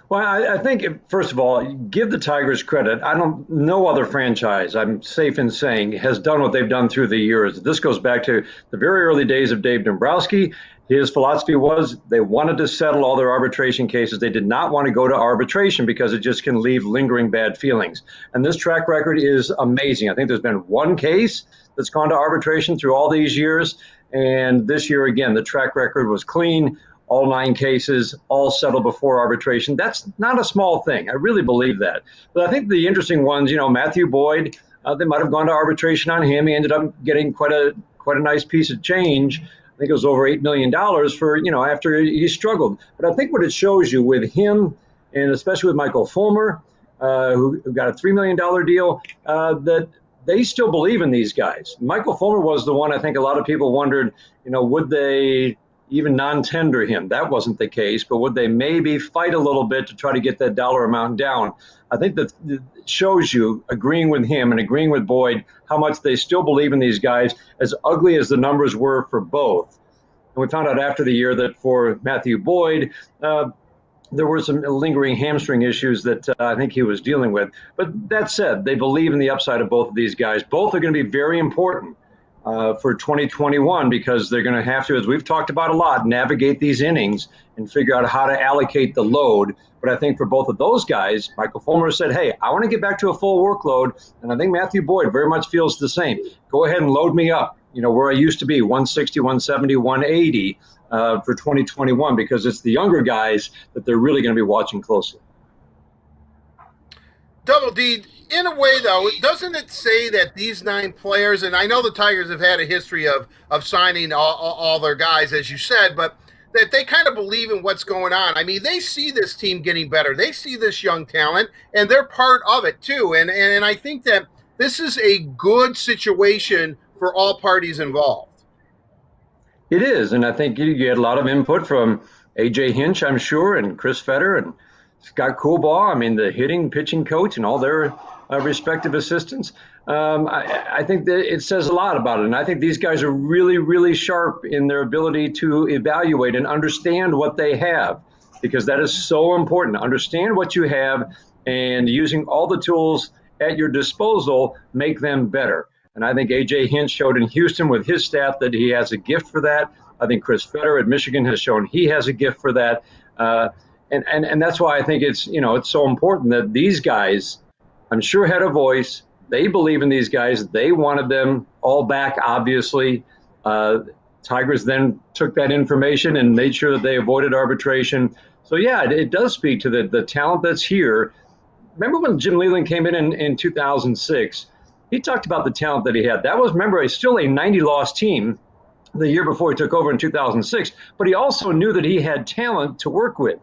Well, I think, first of all, give the Tigers credit. No other franchise, I'm safe in saying, has done what they've done through the years. This goes back to the very early days of Dave Dombrowski. His philosophy was they wanted to settle all their arbitration cases. They did not want to go to arbitration because it just can leave lingering bad feelings. And this track record is amazing. I think there's been one case that's gone to arbitration through all these years. And this year, again, the track record was clean. All 9 cases, all settled before arbitration. That's not a small thing. I really believe that. But I think the interesting ones, Matthew Boyd, they might have gone to arbitration on him. He ended up getting quite a nice piece of change. I think it was over $8 million for, after he struggled. But I think what it shows you with him, and especially with Michael Fulmer, who got a $3 million deal, that they still believe in these guys. Michael Fulmer was the one I think a lot of people wondered, would they even non-tender him? That wasn't the case, but would they maybe fight a little bit to try to get that dollar amount down? I think that shows you, agreeing with him and agreeing with Boyd, how much they still believe in these guys, as ugly as the numbers were for both. And we found out after the year that for Matthew Boyd, there were some lingering hamstring issues that I think he was dealing with. But that said, they believe in the upside of both of these guys. Both are going to be very important for 2021, because they're going to have to, as we've talked about a lot, navigate these innings and figure out how to allocate the load. But I think for both of those guys, Michael Fulmer said, hey, I want to get back to a full workload. And I think Matthew Boyd very much feels the same. Go ahead and load me up, where I used to be, 160, 170, 180 for 2021, because it's the younger guys that they're really going to be watching closely. Double D, in a way, though, doesn't it say that these 9 players, and I know the Tigers have had a history of signing all their guys, as you said, but that they kind of believe in what's going on. I mean, they see this team getting better. They see this young talent, and they're part of it, too. And I think that this is a good situation for all parties involved. It is, and I think you get a lot of input from A.J. Hinch, I'm sure, and Chris Fetter, and Scott Coolbaugh, I mean, the hitting, pitching coach, and all their respective assistants. I think that it says a lot about it. And I think these guys are really, really sharp in their ability to evaluate and understand what they have, because that is so important. Understand what you have, and using all the tools at your disposal, make them better. And I think A.J. Hinch showed in Houston with his staff that he has a gift for that. I think Chris Fetter at Michigan has shown he has a gift for that. And that's why I think it's so important that these guys, I'm sure, had a voice. They believe in these guys. They wanted them all back, obviously. Tigers then took that information and made sure that they avoided arbitration. So, yeah, it does speak to the talent that's here. Remember when Jim Leyland came in 2006? He talked about the talent that he had. That was, remember, still a 90-loss team the year before he took over in 2006. But he also knew that he had talent to work with,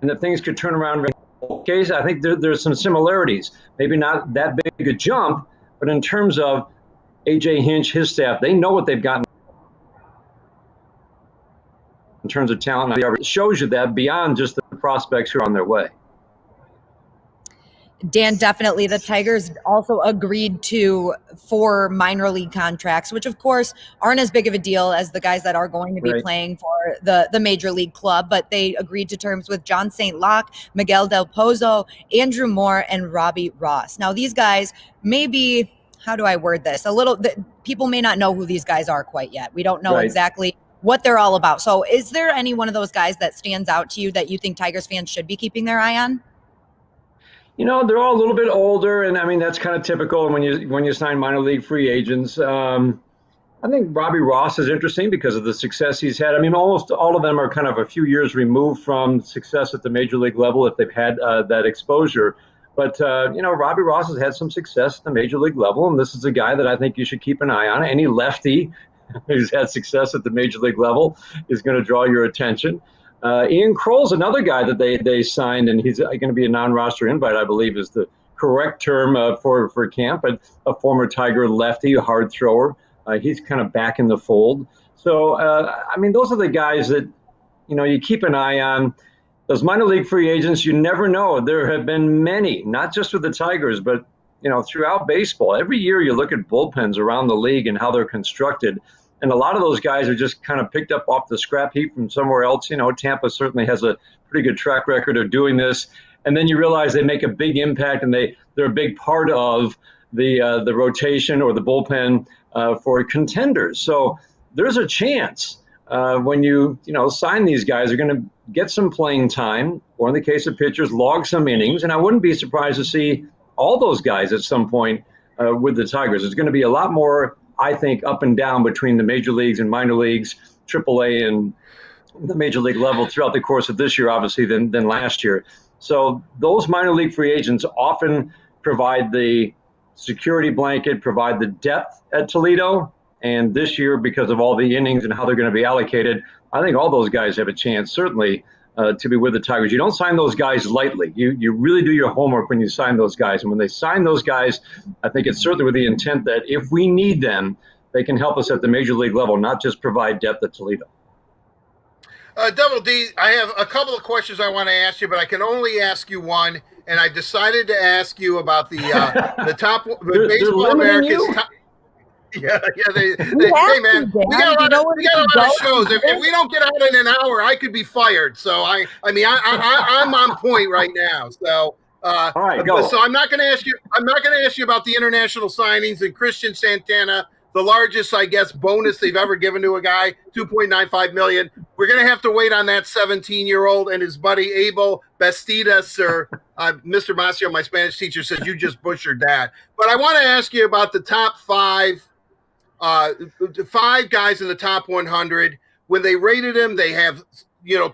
and that things could turn around. Okay, so I think there's some similarities. Maybe not that big a jump, but in terms of A.J. Hinch, his staff, they know what they've gotten in terms of talent. It shows you that beyond just the prospects who are on their way. Dan, definitely. The Tigers also agreed to 4 minor league contracts, which of course aren't as big of a deal as the guys that are going to be playing for the major league club, but they agreed to terms with John St. Locke, Miguel Del Pozo, Andrew Moore, and Robbie Ross. Now these guys maybe, how do I word this? People may not know who these guys are quite yet. We don't know exactly what they're all about. So is there any one of those guys that stands out to you that you think Tigers fans should be keeping their eye on? They're all a little bit older, and I mean that's kind of typical when you sign minor league free agents. I think Robbie Ross is interesting because of the success he's had. I mean, almost all of them are kind of a few years removed from success at the major league level if they've had that exposure. But Robbie Ross has had some success at the major league level, and this is a guy that I think you should keep an eye on. Any lefty who's had success at the major league level is going to draw your attention. Ian Kroll's another guy that they signed, and he's going to be a non-roster invite, I believe is the correct term for camp, but a former Tiger lefty, a hard thrower. He's kind of back in the fold. So, I mean, those are the guys that, you keep an eye on. those minor league free agents, you never know. There have been many, not just with the Tigers, but throughout baseball. Every year you look at bullpens around the league and how they're constructed, and a lot of those guys are just kind of picked up off the scrap heap from somewhere else. Tampa certainly has a pretty good track record of doing this, and then you realize they make a big impact, and they're a big part of the rotation or the bullpen for contenders. So there's a chance when you sign these guys, they're going to get some playing time, or in the case of pitchers, log some innings. And I wouldn't be surprised to see all those guys at some point with the Tigers. It's going to be a lot more, I think, up and down between the major leagues and minor leagues, AAA and the major league level throughout the course of this year, obviously, than last year. So those minor league free agents often provide the security blanket, provide the depth at Toledo. And this year, because of all the innings and how they're going to be allocated, I think all those guys have a chance, certainly, to be with the Tigers. You don't sign those guys lightly. You really do your homework when you sign those guys. And when they sign those guys, I think it's certainly with the intent that if we need them, they can help us at the major league level, not just provide depth at Toledo. Double D, I have a couple of questions I want to ask you, but I can only ask you one. And I decided to ask you about the top Baseball America's top. Yeah. Hey man, we got a lot of shows. If we don't get out in an hour, I could be fired. So I'm on point right now. So all right, go. So I'm not going to ask you about the international signings and Christian Santana, the largest, I guess, bonus they've ever given to a guy, $2.95 million. We're going to have to wait on that 17-year-old and his buddy Abel Bastidas, or Mr. Macio, my Spanish teacher, says you just butchered that. But I want to ask you about the top five guys in the top 100. When they rated him, they have,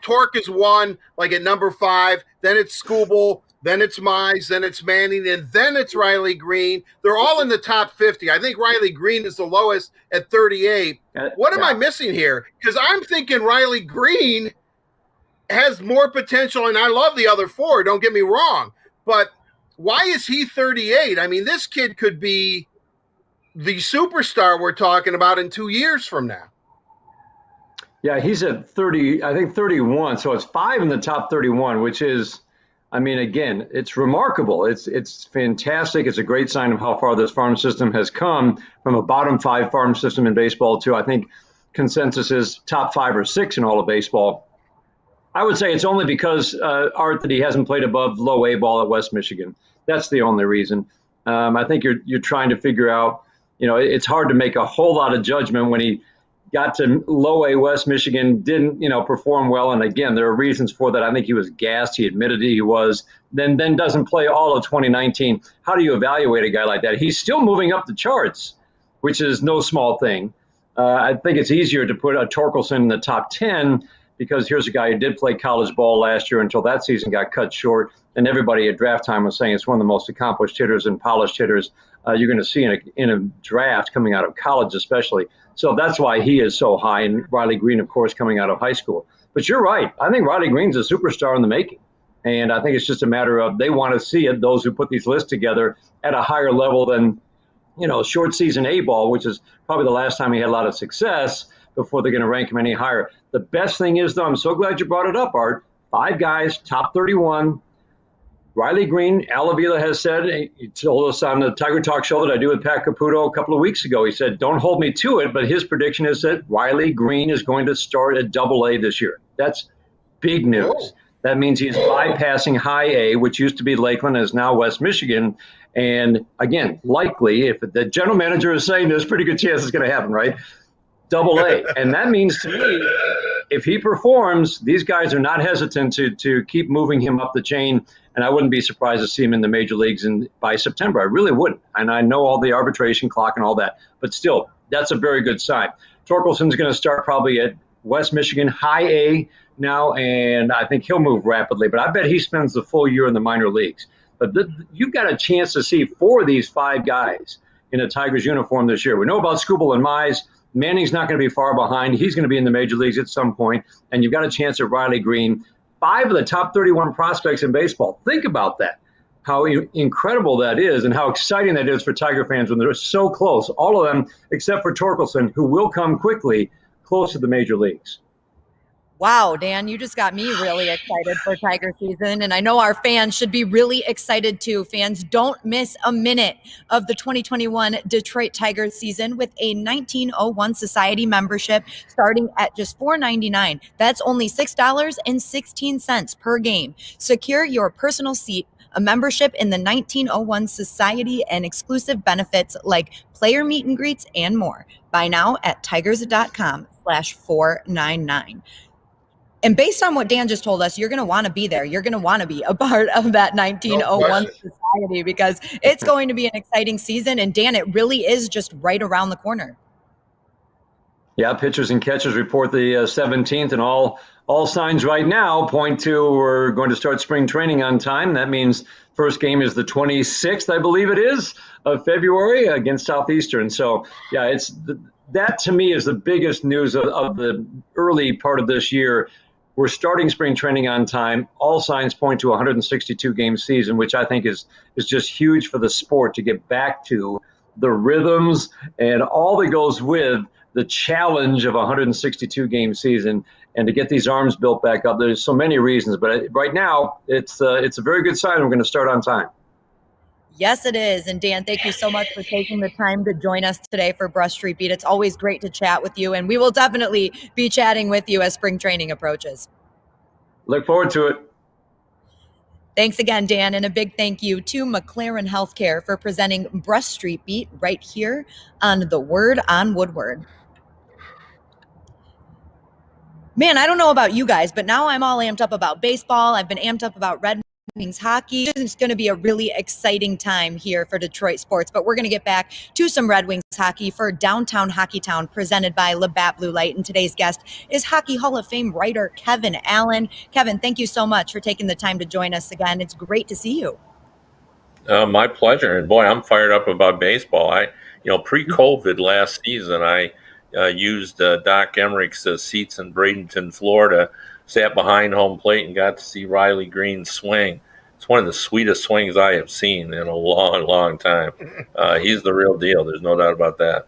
Torque is one, like at number 5. Then it's Skubal. Then it's Mize, then it's Manning, and then it's Riley Green. They're all in the top 50. I think Riley Green is the lowest at 38. What am I missing here? Because I'm thinking Riley Green has more potential, and I love the other 4, don't get me wrong. But why is he 38? I mean, this kid could be the superstar we're talking about in 2 years from now. Yeah, he's at 30, I think 31. So it's 5 in the top 31, which is, again, it's remarkable. It's fantastic. It's a great sign of how far this farm system has come from a bottom 5 farm system in baseball to, I think, consensus is top 5 or 6 in all of baseball. I would say it's only because, Art, that he hasn't played above low A ball at West Michigan. That's the only reason. I think you're trying to figure out, it's hard to make a whole lot of judgment when he got to low A West Michigan, didn't, perform well. And again, there are reasons for that. I think he was gassed. He admitted he was, then doesn't play all of 2019. How do you evaluate a guy like that? He's still moving up the charts, which is no small thing. I think it's easier to put a Torkelson in the top 10 because here's a guy who did play college ball last year until that season got cut short. And everybody at draft time was saying it's one of the most accomplished hitters and polished hitters you're going to see in a draft coming out of college especially. So that's why he is so high, and Riley Green, of course, coming out of high school. But you're right. I think Riley Green's a superstar in the making. And I think it's just a matter of they want to see it, those who put these lists together, at a higher level than, short season A ball, which is probably the last time he had a lot of success before they're going to rank him any higher. The best thing is, though, I'm so glad you brought it up, Art. 5 guys, top 31. Riley Green, Al Avila has said, he told us on the Tiger Talk show that I do with Pat Caputo a couple of weeks ago, he said, don't hold me to it, but his prediction is that Riley Green is going to start at AA this year. That's big news. Oh. That means he's bypassing high A, which used to be Lakeland, is now West Michigan. And again, likely, if the general manager is saying there's a pretty good chance it's going to happen, right? AA. And that means to me, if he performs, these guys are not hesitant to keep moving him up the chain. And I wouldn't be surprised to see him in the major leagues by September. I really wouldn't. And I know all the arbitration clock and all that. But still, that's a very good sign. Torkelson's going to start probably at West Michigan, high A now, and I think he'll move rapidly. But I bet he spends the full year in the minor leagues. But you've got a chance to see 4 of these 5 guys in a Tigers uniform this year. We know about Skubal and Mize. Manning's not going to be far behind. He's going to be in the major leagues at some point. And you've got a chance at Riley Green. 5 of the top 31 prospects in baseball. Think about that, how incredible that is and how exciting that is for Tiger fans when they're so close, all of them except for Torkelson, who will come quickly close to the major leagues. Wow, Dan, you just got me really excited for Tiger season. And I know our fans should be really excited too. Fans, don't miss a minute of the 2021 Detroit Tigers season with a 1901 Society membership starting at just $4.99. That's only $6.16 per game. Secure your personal seat, a membership in the 1901 Society, and exclusive benefits like player meet and greets and more. Buy now at tigers.com/499. And based on what Dan just told us, you're going to want to be there. You're going to want to be a part of that 1901 Society because it's going to be an exciting season. And Dan, it really is just right around the corner. Yeah, pitchers and catchers report the 17th, and all signs right now point to we're going to start spring training on time. That means first game is the 26th, I believe it is, of February against Southeastern. So, yeah, that to me is the biggest news of the early part of this year. We're starting spring training on time. All signs point to a 162-game season, which I think is just huge for the sport to get back to the rhythms and all that goes with the challenge of a 162-game season, and to get these arms built back up. There's so many reasons, but right now it's a very good sign we're going to start on time. Yes, it is. And Dan, thank you so much for taking the time to join us today for Brush Street Beat. It's always great to chat with you, and we will definitely be chatting with you as spring training approaches. Look forward to it. Thanks again, Dan, and a big thank you to McLaren Healthcare for presenting Brush Street Beat right here on The Word on Woodward. Man, I don't know about you guys, but now I'm all amped up about baseball. I've been amped up about Red Wings hockey. It's going to be a really exciting time here for Detroit sports, but we're going to get back to some Red Wings hockey for Downtown Hockey Town, presented by Labatt Blue Light. And today's guest is Hockey Hall of Fame writer Kevin Allen. Kevin, thank you so much for taking the time to join us again. It's great to see you. My pleasure. And boy, I'm fired up about baseball. Pre-COVID last season, I used Doc Emmerich's seats in Bradenton, Florida, sat behind home plate and got to see Riley Green swing. It's one of the sweetest swings I have seen in a long, long time. He's the real deal. There's no doubt about that.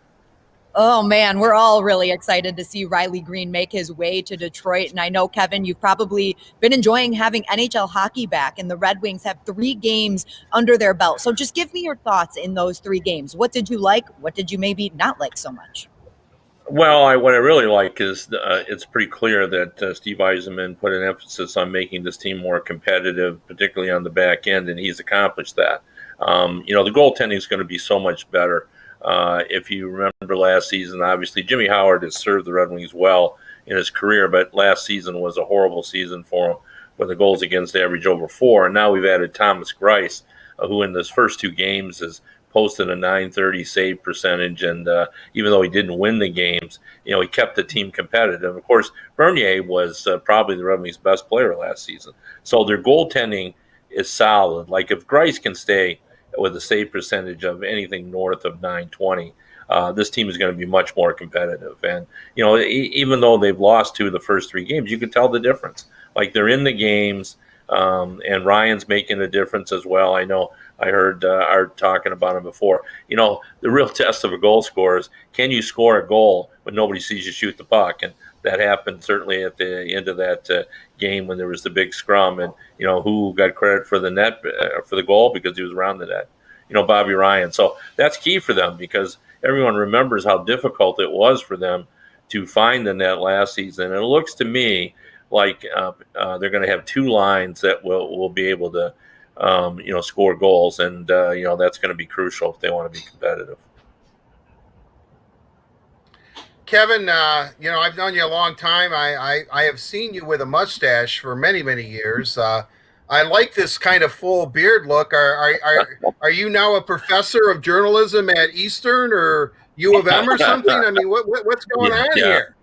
Oh, man, we're all really excited to see Riley Green make his way to Detroit. And I know, Kevin, you've probably been enjoying having NHL hockey back, and the Red Wings have 3 games under their belt. So just give me your thoughts in those 3 games. What did you like? What did you maybe not like so much? Well, what I really like is it's pretty clear that Steve Yzerman put an emphasis on making this team more competitive, particularly on the back end, and he's accomplished that. The goaltending is going to be so much better. If you remember last season, obviously Jimmy Howard has served the Red Wings well in his career, but last season was a horrible season for him with the goals against average over 4. And now we've added Thomas Greiss, who in his first 2 games has posted a .930 save percentage, and even though he didn't win the games, he kept the team competitive. Of course, Bernier was probably the Red Wings' best player last season. So their goaltending is solid. Like if Greiss can stay with a save percentage of anything north of .920, this team is going to be much more competitive. And even though they've lost 2 of the first 3 games, you can tell the difference. Like they're in the games, and Ryan's making a difference as well. I know. I heard Art talking about him before. The real test of a goal scorer is, can you score a goal when nobody sees you shoot the puck? And that happened certainly at the end of that game when there was the big scrum. And, who got credit for the net, for the goal, because he was around the net? Bobby Ryan. So that's key for them, because everyone remembers how difficult it was for them to find the net last season. And it looks to me like they're going to have 2 lines that will be able to score goals, and that's going to be crucial if they want to be competitive. Kevin, I've known you a long time. I have seen you with a mustache for many, many years. I like this kind of full beard look. Are you now a professor of journalism at Eastern or U of M or something? I mean, what's going on here?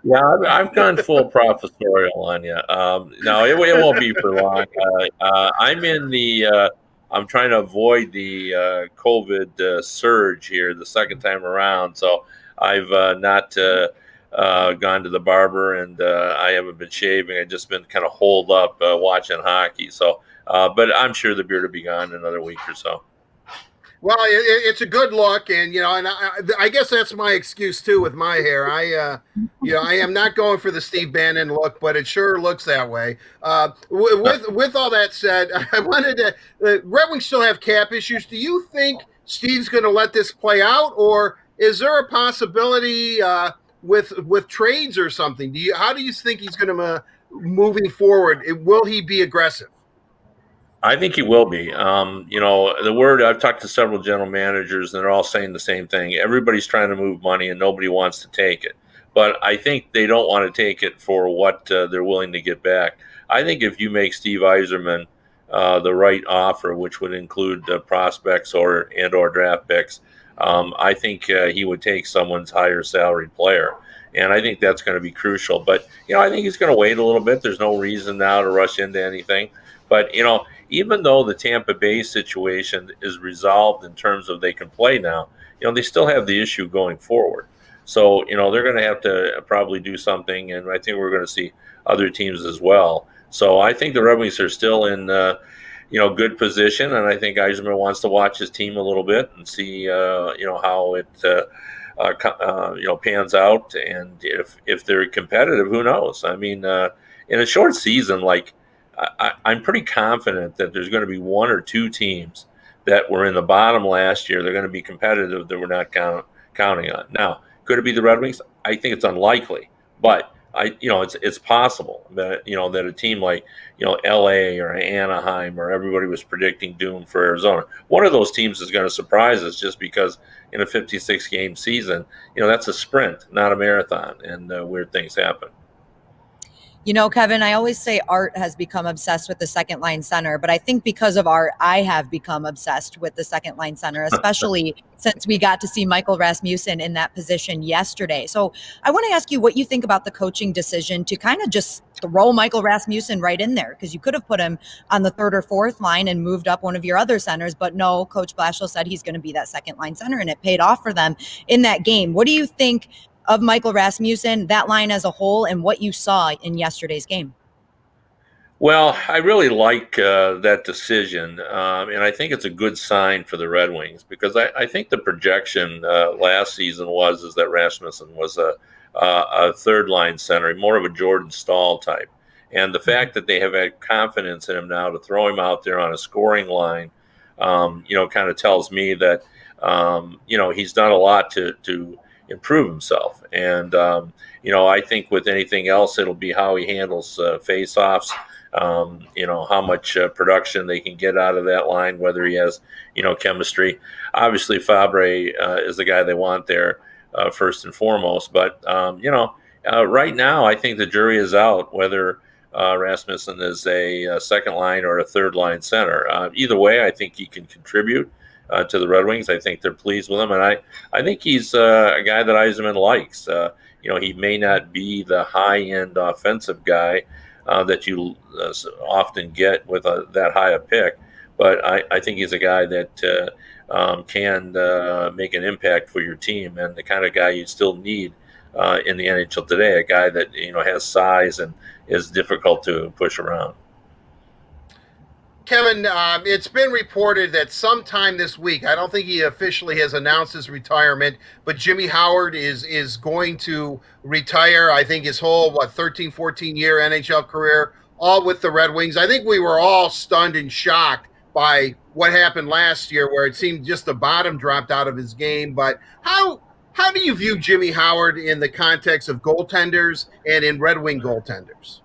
Yeah, I've gone full professorial on you. No, it won't be for long. I'm trying to avoid the COVID surge here the second time around. So I've not gone to the barber, and I haven't been shaving. I've just been kind of holed up watching hockey. So, but I'm sure the beard will be gone in another week or so. Well, it's a good look, and I guess that's my excuse too with my hair. I am not going for the Steve Bannon look, but it sure looks that way. With all that said, I wanted to. Red Wings still have cap issues. Do you think Steve's going to let this play out, or is there a possibility with trades or something? How do you think he's going to moving forward? Will he be aggressive? I think he will be. The word I've talked to several general managers, and they're all saying the same thing. Everybody's trying to move money, and nobody wants to take it. But I think they don't want to take it for what they're willing to get back. I think if you make Steve Yzerman the right offer, which would include prospects or draft picks, I think he would take someone's higher salaried player. And I think that's going to be crucial. But, I think he's going to wait a little bit. There's no reason now to rush into anything. But, even though the Tampa Bay situation is resolved in terms of they can play now, they still have the issue going forward. So, they're going to have to probably do something, and I think we're going to see other teams as well. So I think the Red Wings are still in, good position, and I think Yzerman wants to watch his team a little bit and see, how it pans out, and if they're competitive, who knows? I mean, in a short season, I'm pretty confident that there's going to be one or two teams that were in the bottom last year. They're going to be competitive that we're not counting on. Now, could it be the Red Wings? I think it's unlikely, but it's possible that that a team like LA or Anaheim or everybody was predicting doom for Arizona. One of those teams is going to surprise us just because in a 56 game season, that's a sprint, not a marathon, and weird things happen. Kevin, I always say Art has become obsessed with the second line center, but I think because of Art, I have become obsessed with the second line center, especially since we got to see Michael Rasmussen in that position yesterday. So I want to ask you what you think about the coaching decision to kind of just throw Michael Rasmussen right in there, because you could have put him on the third or fourth line and moved up one of your other centers, but no, Coach Blashill said he's going to be that second line center, and it paid off for them in that game. What do you think of Michael Rasmussen, that line as a whole, and what you saw in yesterday's game? Well, I really like that decision, and I think it's a good sign for the Red Wings, because I think the projection last season is that Rasmussen was a third line center, more of a Jordan Staal type, and the fact that they have had confidence in him now to throw him out there on a scoring line, kind of tells me that he's done a lot to improve himself. And, I think with anything else, it'll be how he handles face-offs, how much production they can get out of that line, whether he has, chemistry. Obviously, Fabre is the guy they want there first and foremost. But, right now, I think the jury is out whether Rasmussen is a second line or a third line center. Either way, I think he can contribute to the Red Wings. I think they're pleased with him, and I think he's a guy that Yzerman likes. He may not be the high-end offensive guy that you often get with that high a pick, but I think he's a guy that can make an impact for your team, and the kind of guy you still need in the NHL today, a guy that has size and is difficult to push around. Kevin, it's been reported that sometime this week, I don't think he officially has announced his retirement, but Jimmy Howard is going to retire. I think his whole, 13, 14-year NHL career, all with the Red Wings. I think we were all stunned and shocked by what happened last year, where it seemed just the bottom dropped out of his game. But how do you view Jimmy Howard in the context of goaltenders and in Red Wing goaltenders?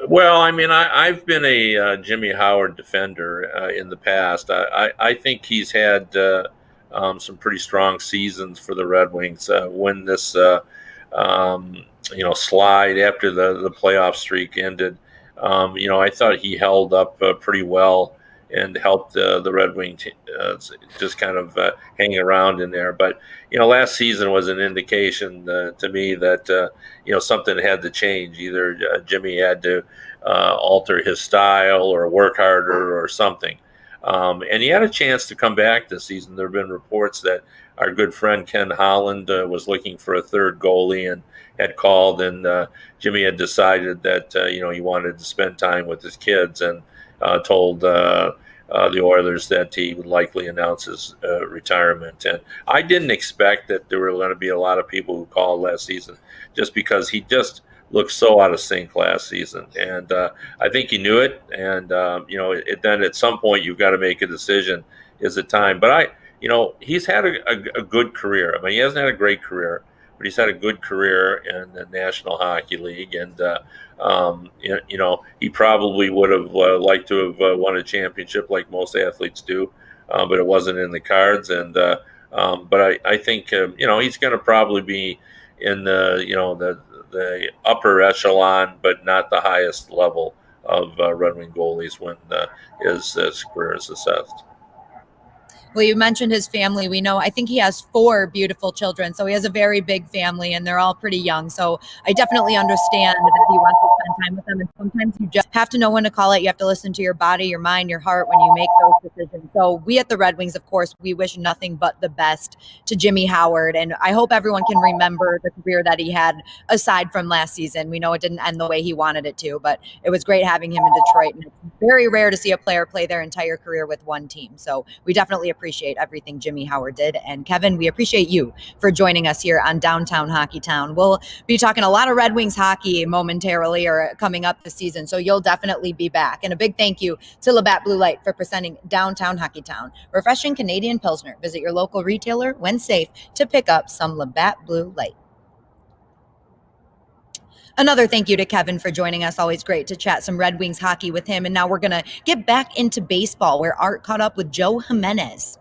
Well, I mean, I've been a Jimmy Howard defender in the past. I think he's had some pretty strong seasons for the Red Wings. When this, slide after the playoff streak ended, I thought he held up pretty well and helped the Red Wings just kind of hang around in there. But, last season was an indication to me that, something had to change. Either Jimmy had to alter his style or work harder or something. And he had a chance to come back this season. There have been reports that our good friend Ken Holland was looking for a third goalie and had called, and Jimmy had decided that, he wanted to spend time with his kids, and told the Oilers that he would likely announce his retirement. And I didn't expect that there were going to be a lot of people who called last season, just because he just looked so out of sync last season. And I think he knew it. And, then at some point you've got to make a decision. Is it time? But he's had a good career. I mean, he hasn't had a great career, but he's had a good career in the National Hockey League. And, he probably would have liked to have won a championship like most athletes do, but it wasn't in the cards. And but I think he's going to probably be in the upper echelon, but not the highest level of Red Wing goalies when his career is assessed. Well, you mentioned his family. We know, I think he has 4 beautiful children. So he has a very big family and they're all pretty young. So I definitely understand that he wants to spend time with them. And sometimes you just have to know when to call it. You have to listen to your body, your mind, your heart when you make those decisions. So we at the Red Wings, of course, we wish nothing but the best to Jimmy Howard. And I hope everyone can remember the career that he had aside from last season. We know it didn't end the way he wanted it to, but it was great having him in Detroit. And it's very rare to see a player play their entire career with one team. So we definitely appreciate everything Jimmy Howard did. And Kevin, we appreciate you for joining us here on Downtown Hockey Town. We'll be talking a lot of Red Wings hockey momentarily or coming up this season, so you'll definitely be back. And a big thank you to Labatt Blue Light for presenting Downtown Hockey Town. Refreshing Canadian Pilsner. Visit your local retailer when safe to pick up some Labatt Blue Light. Another thank you to Kevin for joining us. Always great to chat some Red Wings hockey with him. And now we're going to get back into baseball, where Art caught up with Joe Jimenez.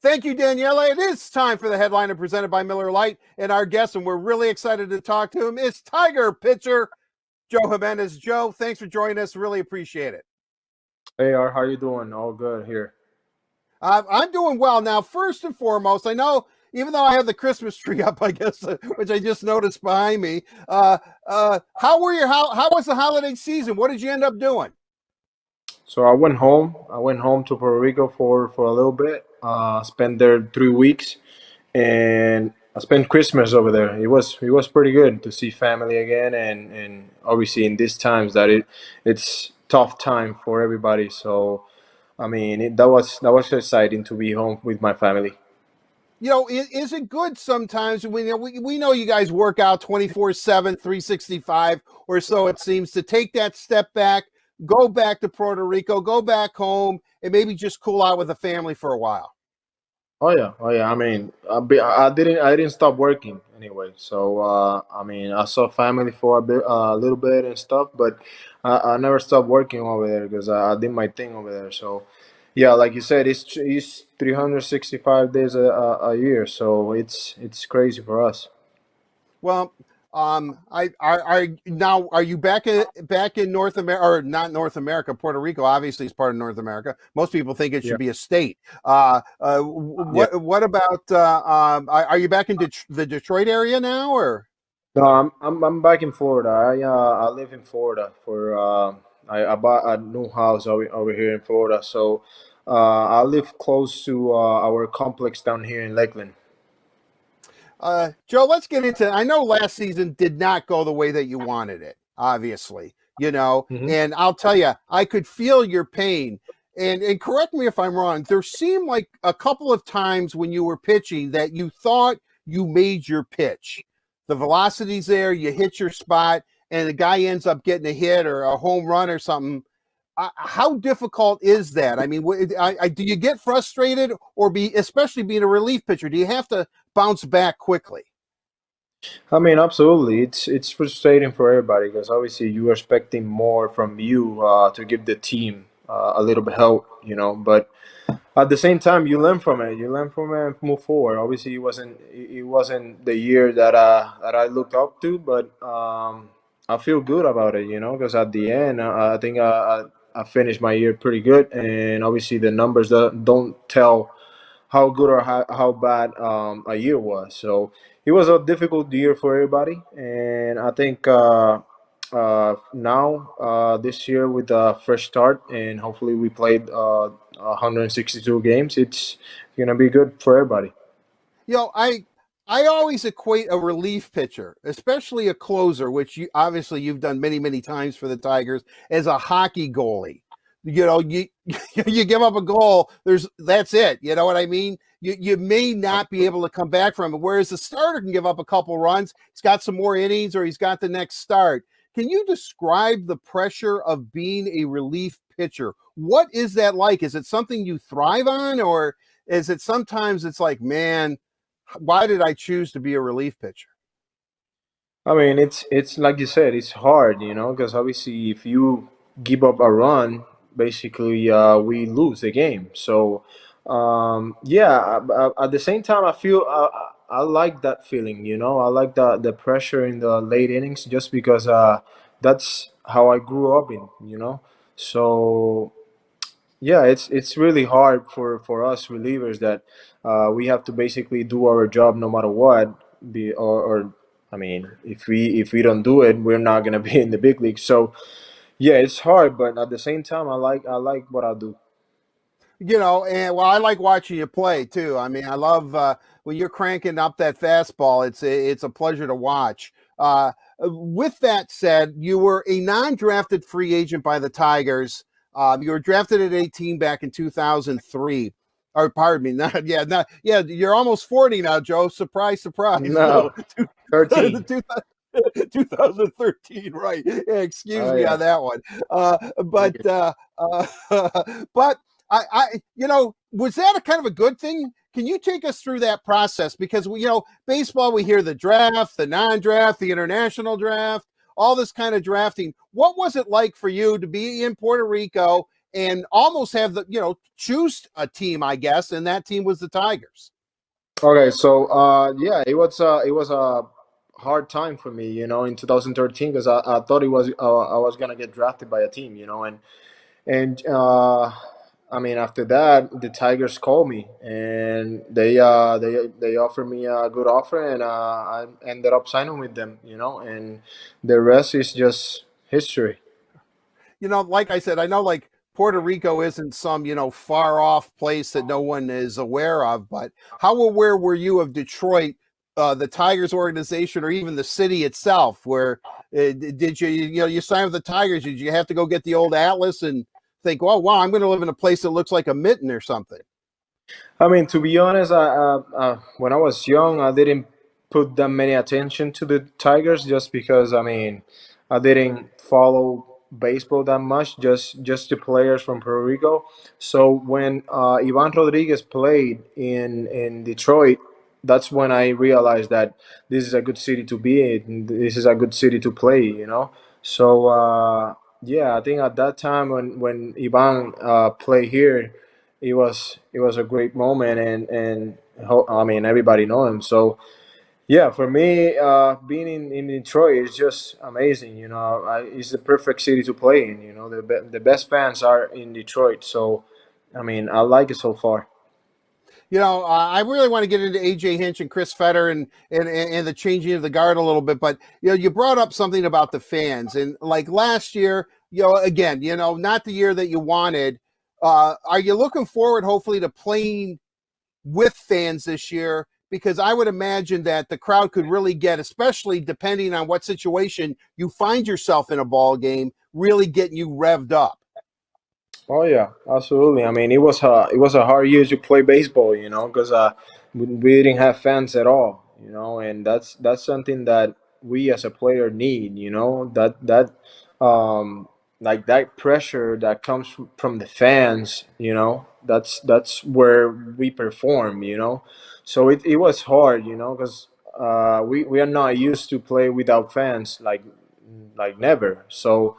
Thank you, Daniela. It is time for the headliner presented by Miller Lite, and our guest, and we're really excited to talk to him, is Tiger pitcher Joe Jimenez. Joe, thanks for joining us. Really appreciate it. Hey, Art, how you doing? All good here. I'm doing well. Now, first and foremost, I know, even though I have the Christmas tree up, I guess, which I just noticed behind me, how was the holiday season? What did you end up doing? So I went home. To Puerto Rico for a little bit. Spent there 3 weeks, and I spent Christmas over there. It was pretty good to see family again, and obviously in these times that it's tough time for everybody. So I mean that was exciting to be home with my family. Is it good sometimes when we know you guys work out 24/7, 365 or so, it seems, to take that step back, go back to Puerto Rico, go back home, and maybe just cool out with the family for a while? Oh yeah. I mean, I didn't stop working anyway. So I mean, I saw family for a little bit and stuff, but I never stopped working over there because I did my thing over there. So yeah, like you said, it's 365 days a year, so it's crazy for us. Well, are you back in North America, or not North America? Puerto Rico obviously is part of North America. Most people think it should be a state. What about? Are you back in the Detroit area now, or? No, I'm back in Florida. I live in Florida for I bought a new house over here in Florida, so I live close to our complex down here in Lakeland. Joe, let's get into it. I know last season did not go the way that you wanted it, obviously, and I'll tell you, I could feel your pain. And correct me if I'm wrong, there seemed like a couple of times when you were pitching that you thought you made your pitch. The velocity's there, you hit your spot, and the guy ends up getting a hit or a home run or something. How difficult is that? I mean, do you get frustrated, or especially being a relief pitcher, do you have to bounce back quickly? I mean, absolutely. It's frustrating for everybody because obviously you are expecting more from you to give the team a little bit help, But at the same time, you learn from it. You learn from it and move forward. Obviously, it wasn't the year that I looked up to, but I feel good about it, because at the end, I think I finished my year pretty good, and obviously the numbers don't tell how good or how bad a year was. So it was a difficult year for everybody, and I think now this year with a fresh start, and hopefully we played 162 games, it's gonna be good for everybody. I always equate a relief pitcher, especially a closer, which you've done many, many times for the Tigers, as a hockey goalie. you you give up a goal, that's it. You know what I mean? You may not be able to come back from it. Whereas the starter can give up a couple runs, he's got some more innings, or he's got the next start. Can you describe the pressure of being a relief pitcher? What is that like? Is it something you thrive on, or is it sometimes it's like, man, why did I choose to be a relief pitcher? I mean, it's like you said, it's hard, because obviously if you give up a run, basically we lose the game. So yeah, at the same time, I feel I like that feeling. I like the pressure in the late innings, just because that's how I grew up in. So yeah, it's really hard for us relievers that we have to basically do our job no matter what. Or I mean, if we don't do it, we're not gonna be in the big league. So yeah, it's hard, but at the same time, I like what I do. And well, I like watching you play too. I mean, I love when you're cranking up that fastball. It's a pleasure to watch. With that said, you were a non-drafted free agent by the Tigers. You were drafted at 18 back in 2003. Or pardon me, yeah. You're almost 40 now, Joe. Surprise, surprise. No, 13. 2013, right? Yeah, excuse Oh me yeah. on that one. But was that a kind of a good thing? Can you take us through that process? Because baseball, we hear the draft, the non-draft, the international draft, all this kind of drafting. What was it like for you to be in Puerto Rico and almost have choose a team, I guess, and that team was the Tigers? Okay, so yeah, it was a hard time for me, in 2013, because I thought I was gonna get drafted by a team, and I mean, after that, the Tigers called me, and they offered me a good offer, and I ended up signing with them, and the rest is just history. Like I said, I know like Puerto Rico isn't some, far off place that no one is aware of, but how aware were you of Detroit, the Tigers organization, or even the city itself? Where did you sign with the Tigers? Did you have to go get the old atlas and think, oh, wow, I'm going to live in a place that looks like a mitten or something? I mean, to be honest, when I was young, I didn't put that many attention to the Tigers, just because, I mean, I didn't follow baseball that much, just the players from Puerto Rico. So when Ivan Rodriguez played in Detroit, that's when I realized that this is a good city to be in. This is a good city to play. So yeah, I think at that time when Ivan played here, it was a great moment, and I mean, everybody know him. So yeah, for me, being in Detroit is just amazing. It's the perfect city to play in. The best fans are in Detroit. So I mean, I like it so far. I really want to get into AJ Hinch and Chris Fetter and the changing of the guard a little bit, but you brought up something about the fans, and like last year, again, not the year that you wanted. Are you looking forward, hopefully, to playing with fans this year? Because I would imagine that the crowd could really get, especially depending on what situation you find yourself in a ball game, really getting you revved up. Oh yeah, absolutely. I mean, it was a hard year to play baseball, because we didn't have fans at all, and that's something that we as a player need, that like that pressure that comes from the fans, that's where we perform, So it was hard, because we are not used to play without fans, like never. So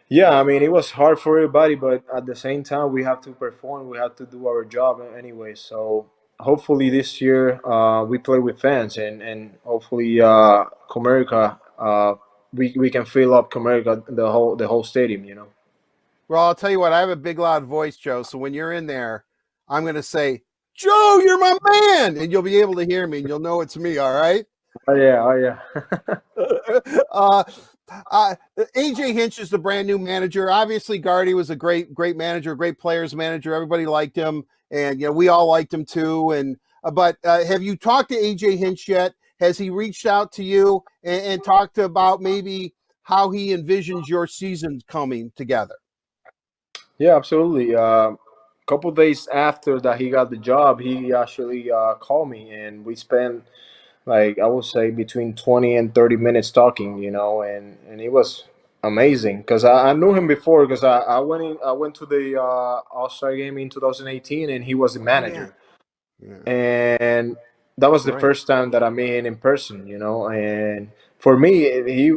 yeah, I mean, it was hard for everybody, but at the same time, we have to perform. We have to do our job anyway. So hopefully this year we play with fans, and hopefully Comerica, we can fill up Comerica, the whole stadium. Well, I'll tell you what, I have a big loud voice, Joe. So when you're in there, I'm going to say, Joe, you're my man. And you'll be able to hear me and you'll know it's me. All right. Oh yeah, oh yeah. uh, AJ Hinch is the brand new manager. Obviously, Gardy was a great manager, great players manager. Everybody liked him, and we all liked him too. And but have you talked to AJ Hinch yet? Has he reached out to you and talked about maybe how he envisions your season coming together? Yeah, absolutely. Couple days after that he got the job, he actually called me, and we spent, like, I would say, between 20 and 30 minutes talking, and it was amazing because I knew him before because I went to the All-Star game in 2018, and he was the Oh yeah, manager. yeah, And that was that's the right. first time that I met him in person, and for me,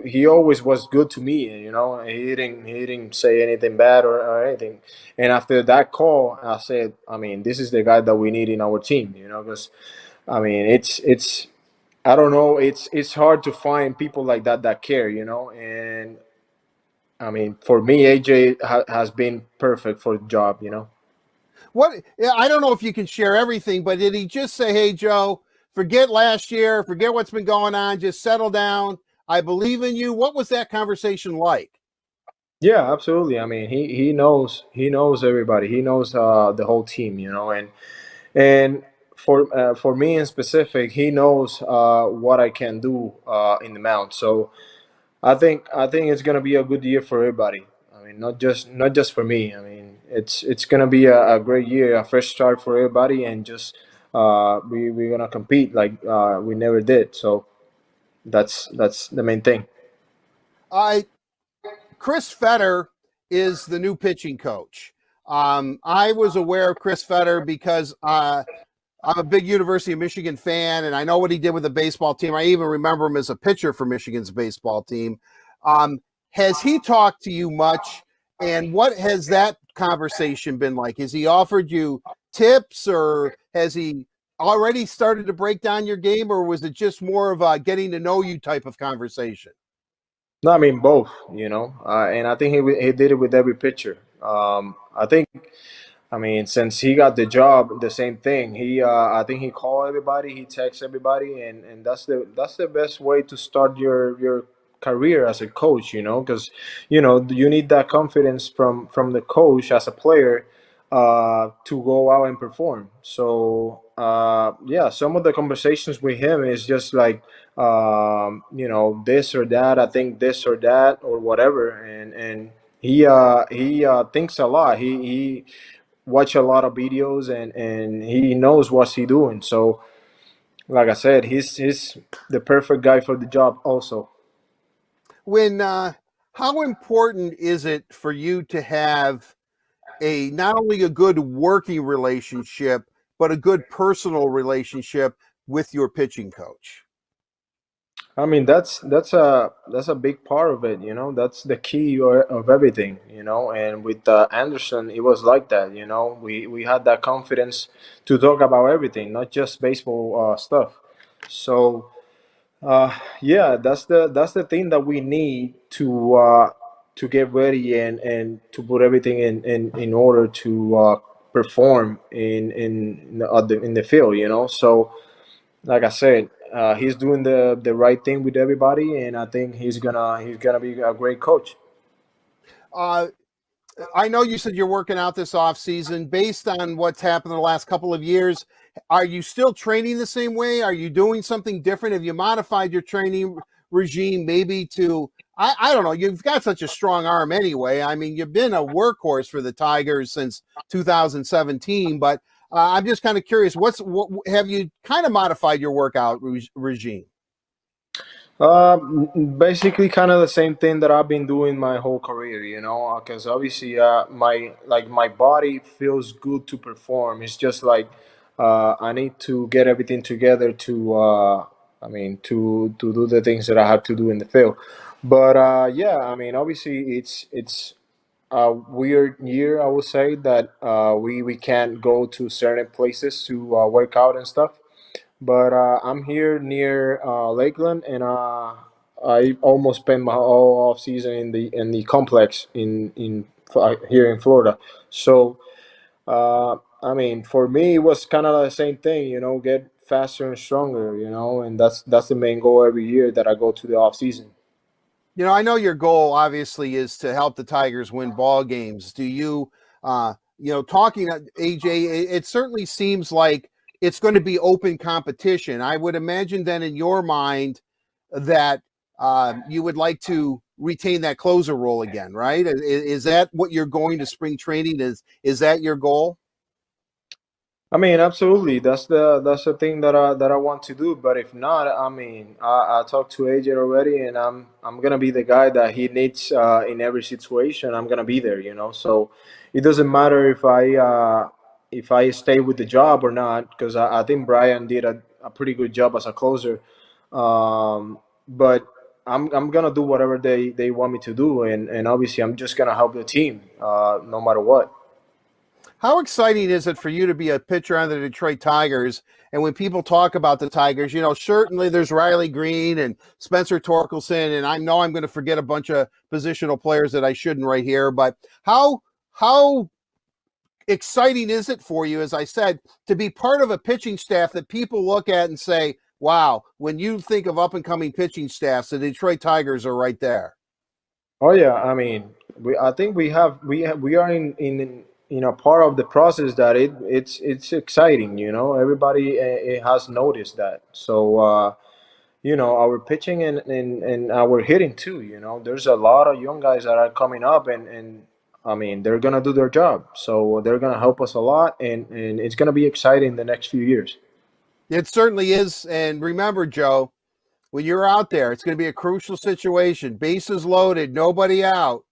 he always was good to me, he didn't say anything bad or anything. And after that call, I said, I mean, this is the guy that we need in our team, because I mean, it's I don't know, it's hard to find people like that care, and I mean, for me, AJ has been perfect for the job. What? Yeah, I don't know if you can share everything, but did he just say, "Hey, Joe, forget last year, forget what's been going on, just settle down. I believe in you." What was that conversation like? Yeah, absolutely. I mean, he knows everybody. He knows the whole team, and for me in specific, he knows what I can do in the mount. So I think it's gonna be a good year for everybody. I mean, not just for me. I mean, it's gonna be a great year, a fresh start for everybody, and just we're gonna compete like we never did. So that's the main thing. I Chris Fetter is the new pitching coach. I was aware of Chris Fetter because I'm a big University of Michigan fan, and I know what he did with the baseball team. I even remember him as a pitcher for Michigan's baseball team. Um, has he talked to you much? And what has that conversation been like? Has he offered you tips, or has he already started to break down your game, or was it just more of a getting to know you type of conversation? No, I mean both, and I think he did it with every pitcher. I think, I mean, since he got the job, the same thing. I think he called everybody, he texts everybody, and that's the best way to start your career as a coach, because you need that confidence from the coach as a player to go out and perform. So yeah, some of the conversations with him is just like this or that. I think this or that or whatever, and he thinks a lot. He watch a lot of videos, and he knows what he's doing. So, like I said, he's the perfect guy for the job. Also, When how important is it for you to have a not only a good working relationship but a good personal relationship with your pitching coach? I mean, that's a big part of it. That's the key of everything. And with Anderson, it was like that. We had that confidence to talk about everything, not just baseball stuff. So yeah, that's the thing that we need to get ready and to put everything in order to perform in the field. So like I said, he's doing the right thing with everybody, and I think he's gonna be a great coach. Uh, I know you said you're working out this off season. Based on what's happened in the last couple of years, are you still training the same way? Are you doing something different? Have you modified your training regime maybe to I don't know, you've got such a strong arm anyway. I mean, you've been a workhorse for the Tigers since 2017, but I'm just kind of curious, what have you kind of modified your workout regime? Basically, kind of the same thing that I've been doing my whole career, because obviously, my body feels good to perform. It's just like I need to get everything together to, I mean, to do the things that I have to do in the field. But yeah, I mean, obviously, it's a weird year. I would say that we can't go to certain places to work out and stuff. But I'm here near Lakeland, and I almost spent my whole off season in the complex in here in Florida. So I mean, for me, it was kind of the same thing. Get faster and stronger. And that's the main goal every year that I go to the off season. I know your goal obviously is to help the Tigers win ball games. Do you, talking to AJ, it certainly seems like it's going to be open competition. I would imagine then in your mind that you would like to retain that closer role again, right? Is that what you're going to spring training? Is that your goal? I mean, absolutely. That's the thing that I want to do. But if not, I mean, I talked to AJ already, and I'm gonna be the guy that he needs in every situation. I'm gonna be there, you know. So it doesn't matter if I stay with the job or not, because I think Brian did a pretty good job as a closer. But I'm gonna do whatever they want me to do, and obviously I'm just gonna help the team, no matter what. How exciting is it for you to be a pitcher on the Detroit Tigers? And when people talk about the Tigers, you know, certainly there's Riley Green and Spencer Torkelson, and I know I'm going to forget a bunch of positional players that I shouldn't right here, but how exciting is it for you, as I said, to be part of a pitching staff that people look at and say, wow, when you think of up-and-coming pitching staffs, the Detroit Tigers are right there? Oh yeah, I mean, I think we are in part of the process that it's exciting. You know, everybody has noticed that. So our pitching and our hitting too. You know, there's a lot of young guys that are coming up, and I mean, they're gonna do their job. So they're gonna help us a lot, and it's gonna be exciting the next few years. It certainly is. And remember, Joe, when you're out there, it's going to be a crucial situation. Bases loaded, nobody out.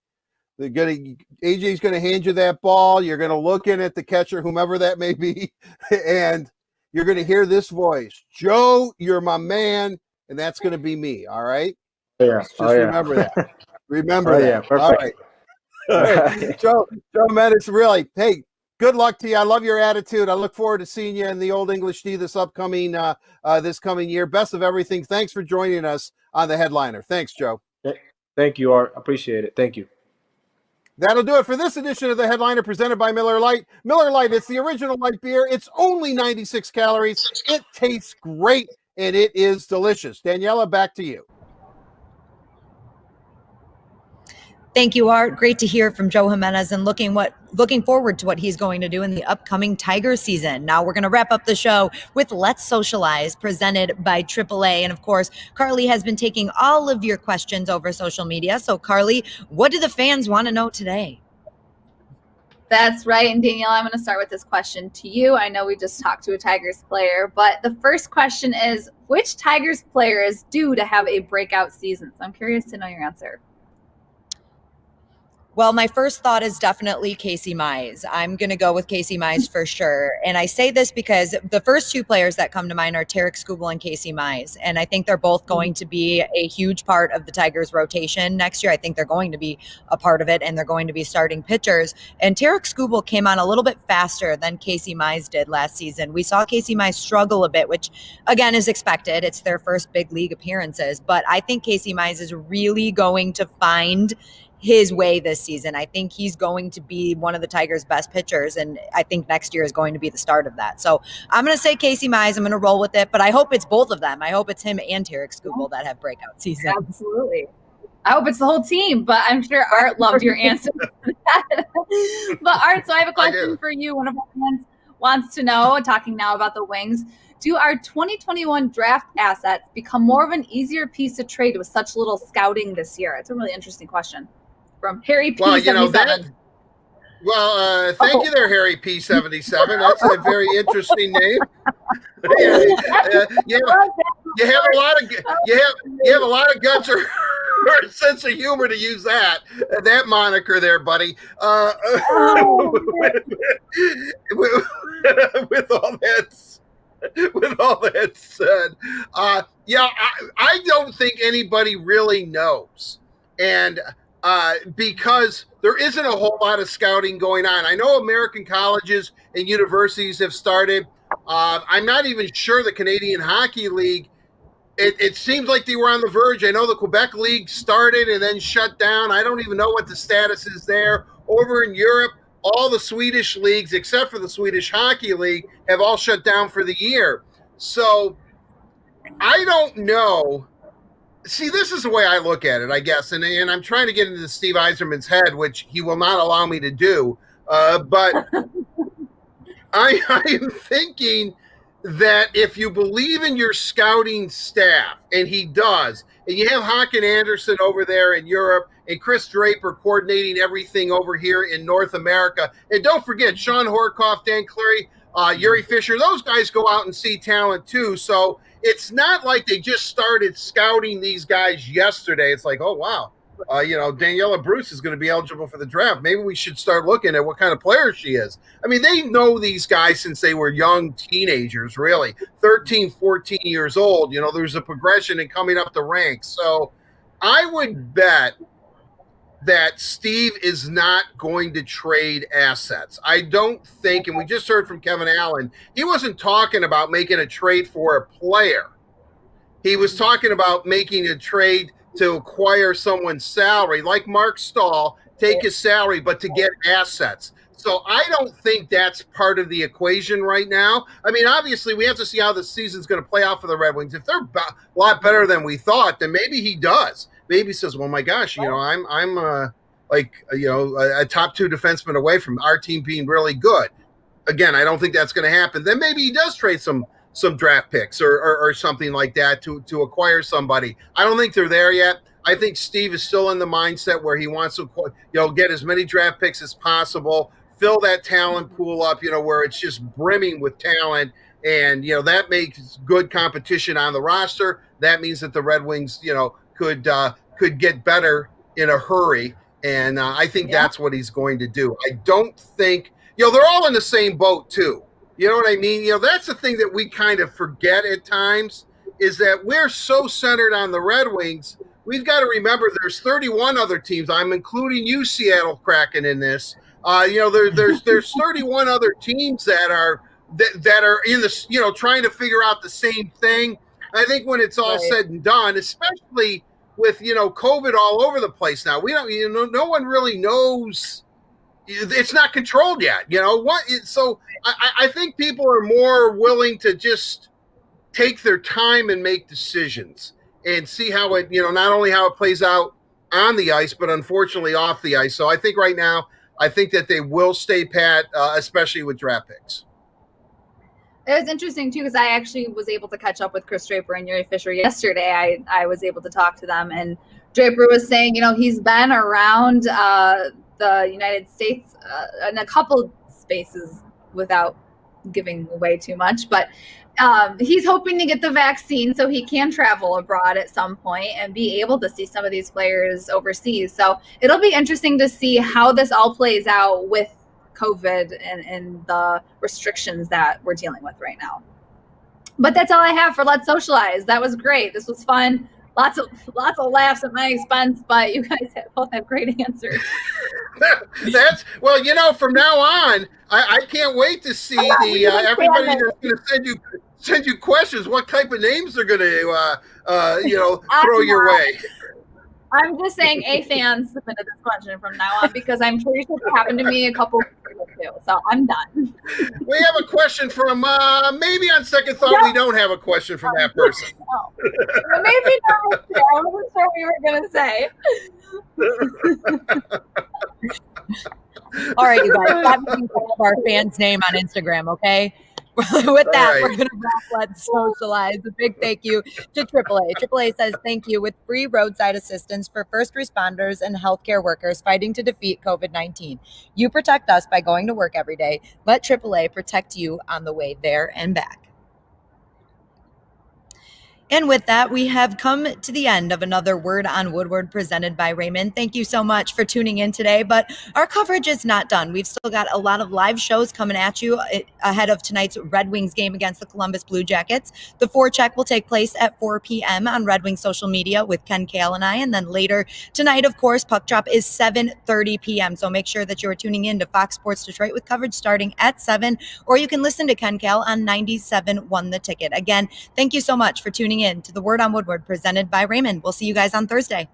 AJ's going to hand you that ball. You're going to look in at the catcher, whomever that may be, and you're going to hear this voice, Joe, you're my man, and that's going to be me. All right. Yeah. Just remember that. Remember that. Yeah. Perfect. All right. Joe Jimenez, really, hey, good luck to you. I love your attitude. I look forward to seeing you in the Old English Tea this coming year. Best of everything. Thanks for joining us on the Headliner. Thanks, Joe. Thank you, Art. Appreciate it. Thank you. That'll do it for this edition of the Headliner presented by Miller Lite. Miller Lite, it's the original light beer. It's only 96 calories. It tastes great, and it is delicious. Daniela, back to you. Thank you, Art. Great to hear from Joe Jimenez, and looking forward to what he's going to do in the upcoming Tiger season. Now we're going to wrap up the show with Let's Socialize, presented by AAA. And of course, Carly has been taking all of your questions over social media. So Carly, what do the fans want to know today? That's right. And Danielle, I'm going to start with this question to you. I know we just talked to a Tigers player, but the first question is, which Tigers player is due to have a breakout season? So I'm curious to know your answer. Well, my first thought is definitely Casey Mize. I'm going to go with Casey Mize for sure. And I say this because the first two players that come to mind are Tarek Skubal and Casey Mize. And I think they're both going to be a huge part of the Tigers rotation next year. I think they're going to be a part of it, and they're going to be starting pitchers. And Tarek Skubal came on a little bit faster than Casey Mize did last season. We saw Casey Mize struggle a bit, which again is expected. It's their first big league appearances. But I think Casey Mize is really going to find his way this season. I think he's going to be one of the Tigers' best pitchers, and I think next year is going to be the start of that. So I'm going to say Casey Mize. I'm going to roll with it, but I hope it's both of them. I hope it's him and Tarek Skubal that have breakout seasons. Absolutely. I hope it's the whole team, but I'm sure Art loved your answer. But Art, so I have a question for you. One of our friends wants to know, talking now about the Wings, do our 2021 draft assets become more of an easier piece to trade with such little scouting this year? It's a really interesting question. From Harry P. Well, 77. Thank you there, Harry P. 77. That's a very interesting name. You have a lot of guts or a sense of humor to use that moniker there, buddy. With all that said, I don't think anybody really knows, and because there isn't a whole lot of scouting going on. I know American colleges and universities have started. I'm not even sure the Canadian Hockey League. It seems like they were on the verge. I know the Quebec League started and then shut down. I don't even know what the status is there. Over in Europe, all the Swedish leagues, except for the Swedish Hockey League, have all shut down for the year. So I don't know. See, this is the way I look at it, I guess, and I'm trying to get into Steve Yzerman's head, which he will not allow me to do. But I am thinking that if you believe in your scouting staff, and he does, and you have Hakan Anderson over there in Europe and Chris Draper coordinating everything over here in North America, and don't forget Sean Horkoff, Dan Cleary, Uri Fisher, those guys go out and see talent too. So it's not like they just started scouting these guys yesterday. It's like, oh, wow. Daniela Bruce is going to be eligible for the draft. Maybe we should start looking at what kind of player she is. I mean, they know these guys since they were young teenagers, really, 13, 14 years old. There's a progression in coming up the ranks. So I would bet that Steve is not going to trade assets. I don't think, and we just heard from Kevin Allen, he wasn't talking about making a trade for a player. He was talking about making a trade to acquire someone's salary, like Mark Stahl, take his salary, but to get assets. So I don't think that's part of the equation right now. I mean, obviously, we have to see how the season's going to play out for the Red Wings. If they're a lot better than we thought, then maybe he does. Maybe he says, well, my gosh, I'm a top 2 defenseman away from our team being really good. Again, I don't think that's going to happen. Then maybe he does trade some draft picks or something like that to acquire somebody. I don't think they're there yet. I think Steve is still in the mindset where he wants to get as many draft picks as possible, fill that talent pool up, where it's just brimming with talent. And, that makes good competition on the roster. That means that the Red Wings, could get better in a hurry. And I think that's what he's going to do. I don't think, they're all in the same boat too. You know what I mean? That's the thing that we kind of forget at times, is that we're so centered on the Red Wings. We've got to remember there's 31 other teams. I'm including you, Seattle Kraken, in this. There's 31 other teams that are in this, trying to figure out the same thing. I think when it's all said and done, especially with COVID all over the place now, we don't, no one really knows. It's not controlled yet, So I think people are more willing to just take their time and make decisions and see how it, not only how it plays out on the ice, but unfortunately off the ice. So I think right now, I think that they will stay pat, especially with draft picks. It was interesting too, because I actually was able to catch up with Chris Draper and Uri Fisher yesterday. I was able to talk to them, and Draper was saying, he's been around the United States in a couple spaces without giving away too much, but he's hoping to get the vaccine so he can travel abroad at some point and be able to see some of these players overseas. So it'll be interesting to see how this all plays out with COVID and the restrictions that we're dealing with right now. But that's all I have for Let's Socialize. That was great. This was fun. Lots of laughs at my expense, but you guys both have great answers. From now on, I can't wait to see everybody that's going to send you questions. What type of names they're going to throw your way. I'm just saying a fan submitted this question from now on, because I'm pretty sure it happened to me a couple weeks ago too. So I'm done. We have a question from maybe on second thought, we don't have a question from that person. No. Maybe not. I wasn't sure what you were going to say. All right, you guys, that means all of our fans' name on Instagram, okay? With that, we're going to wrap Let's Socialize. A big thank you to AAA. AAA says thank you with free roadside assistance for first responders and healthcare workers fighting to defeat COVID-19. You protect us by going to work every day. Let AAA protect you on the way there and back. And with that, we have come to the end of another Word on Woodward presented by Rehmann. Thank you so much for tuning in today, but our coverage is not done. We've still got a lot of live shows coming at you ahead of tonight's Red Wings game against the Columbus Blue Jackets. The forecheck will take place at 4 p.m. on Red Wings social media with Ken Kale and I, and then later tonight, of course, Puck Drop is 7:30 p.m., so make sure that you are tuning in to Fox Sports Detroit with coverage starting at 7, or you can listen to Ken Kale on 97.1 The Ticket. Again, thank you so much for tuning in to the Word on Woodward presented by Rehmann. We'll see you guys on Thursday.